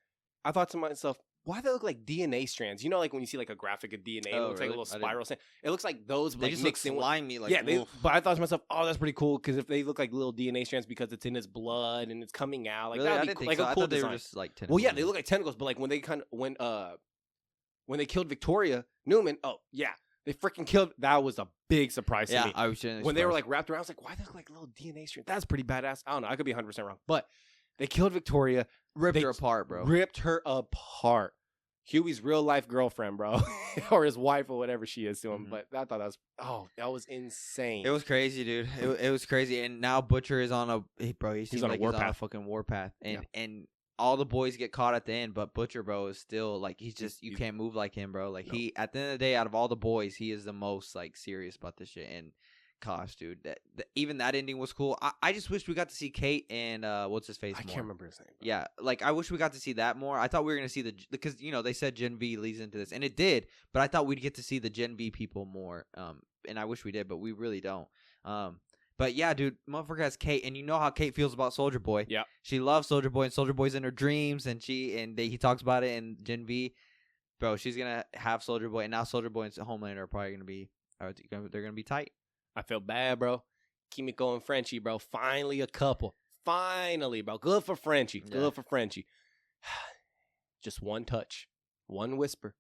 I thought to myself, why do they look like DNA strands? You know, when you see a graphic of DNA, it looks like a little spiral strand. It looks like those, they just look slimy. But I thought to myself, oh, that's pretty cool because if they look like little DNA strands because it's in his blood and it's coming out, really? That'd be so. a cool they design. were just tentacles. Well, yeah, they look like tentacles, but when they when they killed Victoria Newman, oh yeah, they freaking killed. That was a big surprise to me. I was when they were wrapped around. I was like, why do they look like little DNA strands? That's pretty badass. I don't know. I could be 100% wrong, but they killed Victoria, ripped her apart, bro. Ripped her apart. Huey's real life girlfriend, bro, or his wife or whatever she is to him. But I thought that was insane. It was crazy, dude. It was crazy. And now Butcher is on he's on a warpath. On a fucking warpath. And all the boys get caught at the end, but Butcher, bro, is still he's just you can't move like him, bro. He at the end of the day, out of all the boys, he is the most serious about this shit. And gosh, dude, even that ending was cool. I just wish we got to see Kate and what's his face. I can't remember his name. Bro. Yeah, I wish we got to see that more. I thought we were gonna see because they said Gen V leads into this, and it did. But I thought we'd get to see the Gen V people more. And I wish we did, but we really don't. But yeah, dude, motherfucker has Kate, and you know how Kate feels about Soldier Boy. Yeah, she loves Soldier Boy, and Soldier Boy's in her dreams, and he talks about it in Gen V. bro, she's gonna have Soldier Boy, and now Soldier Boy and Homelander are probably gonna be, they're gonna be tight. I feel bad, bro. Kimiko and Frenchie, bro. Finally a couple. Finally, bro. Good for Frenchie. Good for Frenchie. Just one touch, one whisper.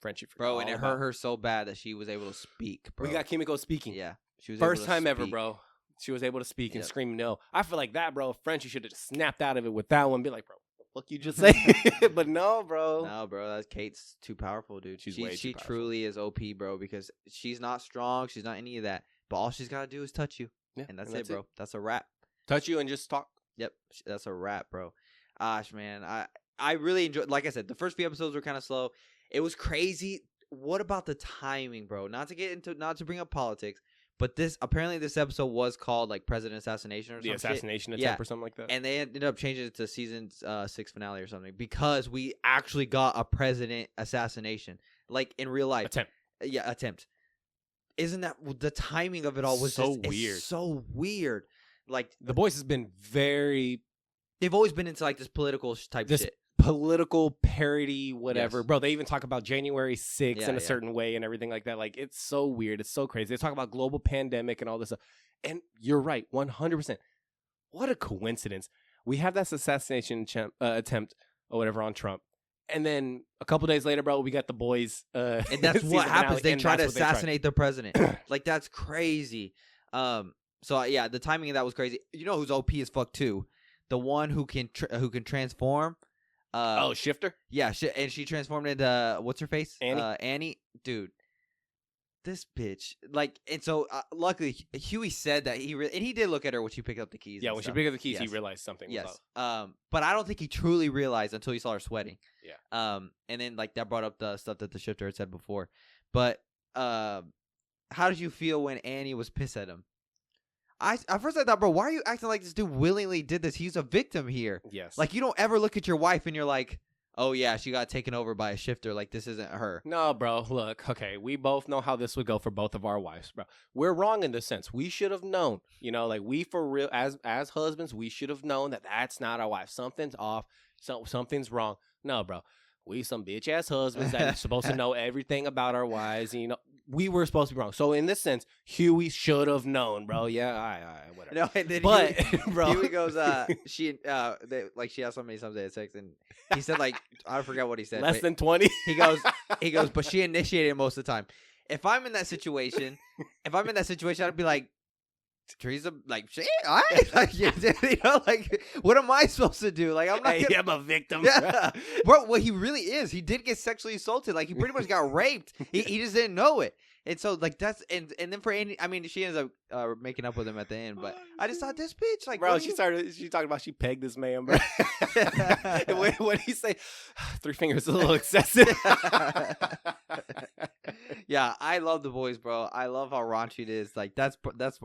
Frenchie, bro, and it hurt her so bad that she was able to speak, bro. We got Kimiko speaking. Yeah, she was first able to time ever, speak. bro. She was able to speak and scream no. I feel like that, bro. Frenchie should have just snapped out of it with that one. Be like, bro, what the fuck you just say? But no, bro. No, bro. That's Kate's too powerful, dude. She's way too she powerful. truly is OP, bro. Because she's not strong. She's not any of that. But all she's gotta do is touch you, and that's it, bro. That's a wrap. Touch you and just talk. Yep, that's a wrap, bro. Gosh, man, I really enjoyed. Like I said, the first few episodes were kind of slow. It was crazy. What about the timing, bro? Not to bring up politics, but this episode was called like President Assassination or something. The assassination attempt or something like that. And they ended up changing it to season 6 finale or something because we actually got a president assassination, like in real life. Attempt. Isn't that the timing of it all was so just weird? It's so weird. Like The Boys has been very. They've always been into like this political type shit. Political parody, whatever. Yes. Bro, they even talk about January 6th in a certain way and everything like that. Like, it's so weird. It's so crazy. They talk about global pandemic and all this stuff. And you're right, 100%. What a coincidence. We have that assassination attempt or whatever on Trump. And then a couple days later, bro, we got The Boys. And that's what happens. They try to assassinate the president. Like, that's crazy. So, yeah, the timing of that was crazy. You know who's OP as fuck, too? The one who can transform. Shifter? Yeah, and she transformed into what's her face? Annie. Annie, dude. This bitch, like, and so luckily Huey said that he did look at her when she picked up the keys. Yeah, when she picked up the keys, yes. he realized something. Yes. But I don't think he truly realized until he saw her sweating. Yeah. And then like that brought up the stuff that the shifter had said before. But how did you feel when Annie was pissed at him? At first I thought, bro, why are you acting like this dude willingly did this? He's a victim here. Yes. Like, you don't ever look at your wife and you're like, oh, yeah, she got taken over by a shifter. Like, this isn't her. No, bro. Look, okay, we both know how this would go for both of our wives, bro. We're wrong in this sense. We should have known. You know, like, we for real, as husbands, we should have known that that's not our wife. Something's off. Something's wrong. No, bro. We some bitch-ass husbands that are supposed to know everything about our wives. You know, we were supposed to be wrong. So, in this sense, Huey should have known, bro. Yeah, all right, whatever. No, and then but, Huey, bro. Huey goes, she asked somebody someday at sex, and he said, like, I forgot what he said. Less than 20? He goes, but she initiated it most of the time. If I'm in that situation, I'd be like, Teresa, like, shit, all right. Like, you know, like, what am I supposed to do? Like, I'm not. I'm a victim. Yeah. Bro, what he really is, he did get sexually assaulted. Like, he pretty much got raped. He just didn't know it. And so, like, that's and then for Andy, I mean, she ends up making up with him at the end. But I just thought, this bitch, like, bro, she talked about she pegged this man, bro. What did he say? 3 fingers is a little excessive. Yeah, I love The Boys, bro. I love how raunchy it is. Like, that's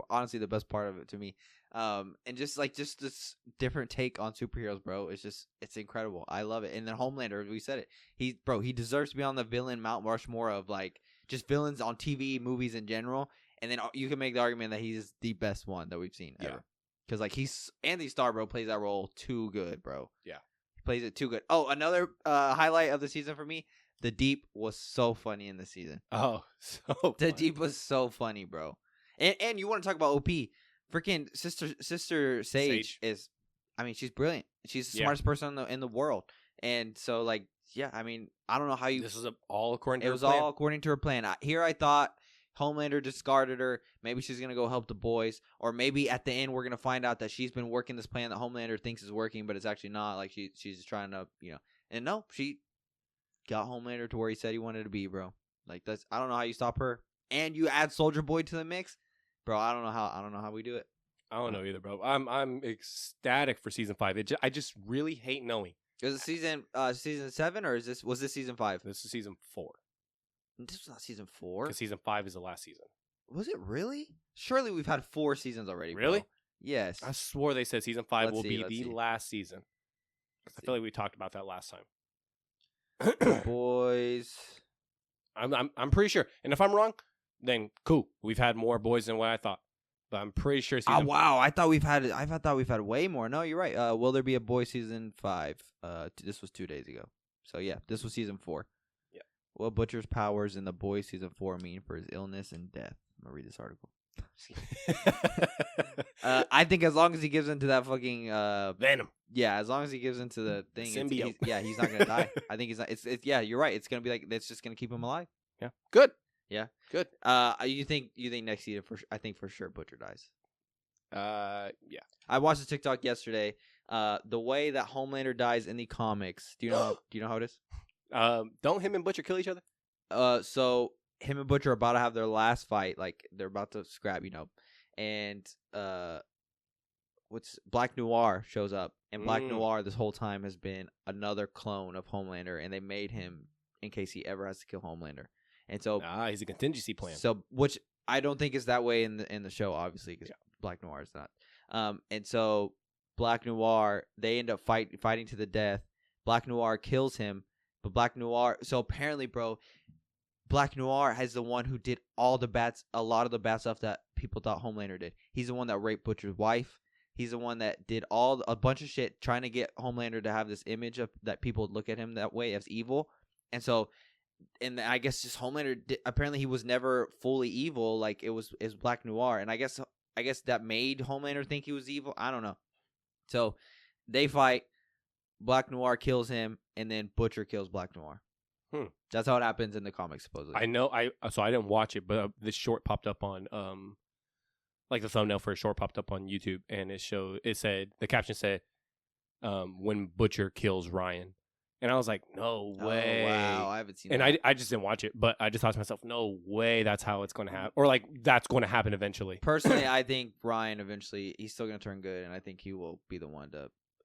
honestly the best part of it to me. And just this different take on superheroes, bro. It's incredible. I love it. And then Homelander, we said it. He deserves to be on the villain Mount Rushmore of like just villains on TV, movies in general. And then you can make the argument that he's the best one that we've seen ever. Because like Anthony Starr, bro, plays that role too good, bro. Yeah, he plays it too good. Oh, another highlight of the season for me. The Deep was so funny in the season. Oh, so The Deep was so funny, bro. And you want to talk about OP? Freaking sister Sage is, I mean, she's brilliant. She's the smartest person in the world. And so, like, yeah, I mean, I don't know how you. This was all according to her plan. It was all according to her plan. I thought Homelander discarded her. Maybe she's gonna go help the boys, or maybe at the end we're gonna find out that she's been working this plan that Homelander thinks is working, but it's actually not. Like she's trying to, you know. And no, she got Homelander to where he said he wanted to be, bro. Like that's. I don't know how you stop her, and you add Soldier Boy to the mix, bro. I don't know how we do it. I don't know either, bro. I'm ecstatic for season 5. I just really hate knowing. Is it season 7 or was this season 5? This is season 4. This was not season 4. Because season 5 is the last season. Was it really? Surely we've had 4 seasons already. Really? Bro. Yes. I swore they said season 5 will be the see. last season. I feel like we talked about that last time. Boys. I'm pretty sure. And if I'm wrong, then cool. We've had more boys than what I thought. But I'm pretty sure season wow, I thought we've had way more. No, you're right. Will there be a boy season 5? This was 2 days ago. So yeah, this was season 4. Yeah. What Butcher's powers in The Boys season 4 mean for his illness and death? I'm gonna read this article. I think as long as he gives into that fucking Venom. yeah, as long as he gives into the thing, Symbiote. he's not gonna die. I think he's not. It's yeah, you're right. It's gonna be like that's just gonna keep him alive. Yeah. Good. Yeah. Good. You think next season I think for sure Butcher dies. Yeah. I watched a TikTok yesterday. The way that Homelander dies in the comics. Do you know how it is? Don't him and Butcher kill each other? So him and Butcher are about to have their last fight. Like they're about to scrap, and Black Noir shows up, and Black Noir this whole time has been another clone of Homelander, and they made him in case he ever has to kill Homelander. And so he's a contingency plan. So which I don't think is that way in the show, obviously, because Black Noir is not. And so Black Noir, they end up fighting to the death. Black Noir kills him, but Black Noir. So apparently, bro, Black Noir has the one who did a lot of the bad stuff that people thought Homelander did. He's the one that raped Butcher's wife. He's the one that did a bunch of shit trying to get Homelander to have this image of that people would look at him that way as evil. And so, and I guess just Homelander apparently he was never fully evil. Like it was Black Noir, and I guess that made Homelander think he was evil. I don't know. So they fight. Black Noir kills him, and then Butcher kills Black Noir. That's how it happens in the comics, supposedly. I know. So I didn't watch it, but this short popped up on like the thumbnail for a short popped up on YouTube, and the caption said, when Butcher kills Ryan. And I was like, no way. Oh, wow, I haven't seen that. And I just didn't watch it, but I just thought to myself, no way that's how it's going to happen. Or like that's going to happen eventually. Personally, I think Ryan eventually, he's still going to turn good, and I think he will be the one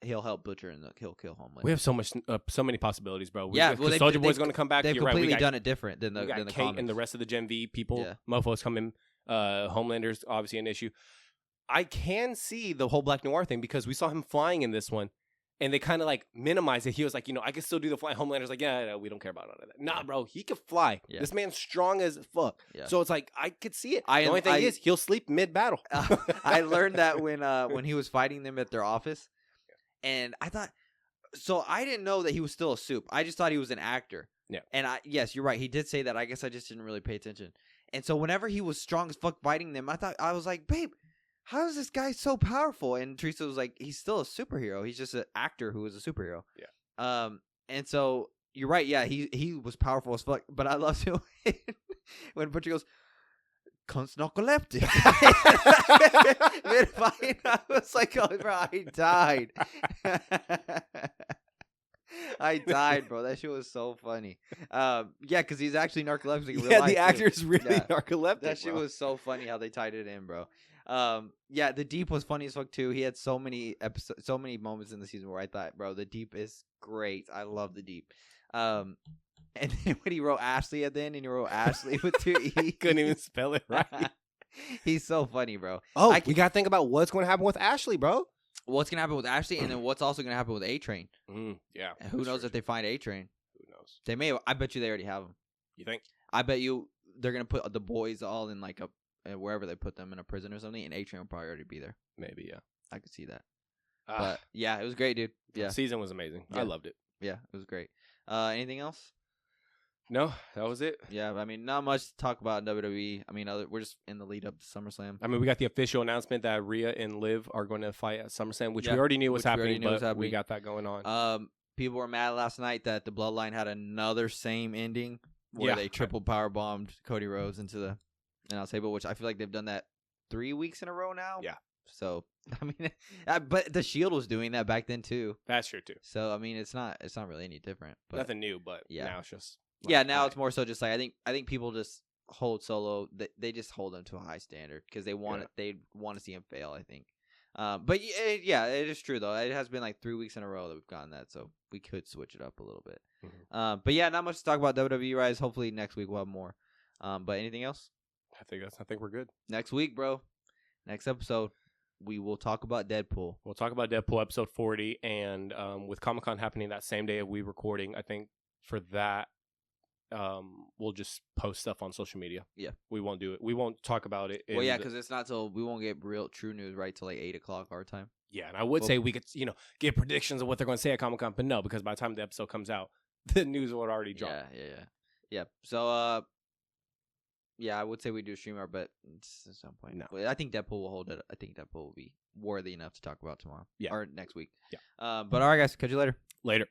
he'll help Butcher and he'll kill Homelander. We have so many possibilities, bro. Well, Soldier Boy's going to come back. They've You're completely right. done it different than the Kate comics. And the rest of the Gen V people. Yeah. Mofos come in. Homelander's obviously an issue. I can see the whole Black Noir thing because we saw him flying in this one. And they kind of like minimize it. He was like, I can still do the flying. Homelander's like, yeah, we don't care about none of that. Nah, bro, he could fly. Yeah. This man's strong as fuck. Yeah. So it's like, I could see it. The only thing is, he'll sleep mid-battle. I learned that when he was fighting them at their office. And I thought, so I didn't know that he was still a soup. I just thought he was an actor. Yeah. And yes, you're right. He did say that. I guess I just didn't really pay attention. And so whenever he was strong as fuck fighting them, I was like, babe, how is this guy so powerful? And Teresa was like, he's still a superhero. He's just an actor who is a superhero. Yeah. And so you're right. Yeah, he was powerful as fuck. But I love it when Butcher goes, "Cunts narcoleptic." Mid-fight, I was like, oh, bro, I died. I died, bro. That shit was so funny. Yeah, because he's actually narcoleptic in real life. The actor's really narcoleptic. That shit was so funny how they tied it in, bro. Yeah, the Deep was funny as fuck too. He had so many episodes, so many moments in the season where I thought, bro, the Deep is great. I love the Deep. And then when he wrote Ashley at the end, and he wrote Ashley with 2 E, couldn't even spell it right. He's so funny, bro. Oh, we gotta think about what's going to happen with Ashley, bro. What's gonna happen with Ashley, and then what's also gonna happen with A-Train? Yeah. And who knows if they find A-Train? Who knows? They may. I bet you they already have him. You think? I bet you they're gonna put the boys all in like wherever they put them in a prison or something, and A-Train will probably already be there. Maybe, yeah. I could see that. But yeah, it was great, dude. Yeah, the season was amazing. Yeah. I loved it. Yeah, it was great. Anything else? No, that was it. Yeah, I mean, not much to talk about in WWE. I mean, we're just in the lead up to SummerSlam. I mean, we got the official announcement that Rhea and Liv are going to fight at SummerSlam, which we already knew was happening, but we got that going on. People were mad last night that the Bloodline had another same ending where they triple power bombed Cody Rhodes into the announce table, which I feel like they've done that 3 weeks in a row now. Yeah. So I mean, but the Shield was doing that back then too. That's true too. So I mean, it's not really any different. But nothing new, but now it's just now it's more so just like I think people just hold Solo. They just hold him to a high standard because they want they want to see him fail. I think. But yeah, it is true though. It has been like 3 weeks in a row that we've gotten that, so we could switch it up a little bit. Mm-hmm. But yeah, not much to talk about WWE Rise. Hopefully next week we'll have more. But anything else? I think we're good. Next week, bro. Next episode, we will talk about Deadpool. We'll talk about Deadpool episode 40, and with Comic-Con happening that same day of we recording, I think for that, we'll just post stuff on social media. Yeah, we won't do it. We won't talk about it. Well, yeah, because it's not till we won't get real true news right till like 8:00 our time. Yeah, and I would say we could, get predictions of what they're going to say at Comic-Con, but no, because by the time the episode comes out, the news will already drop. Yeah. Yeah. So yeah, I would say we do a stream hour, but it's at some point. No. But I think Deadpool will hold it. I think Deadpool will be worthy enough to talk about tomorrow. Yeah. Or next week. Yeah. But all right, guys. Catch you later. Later.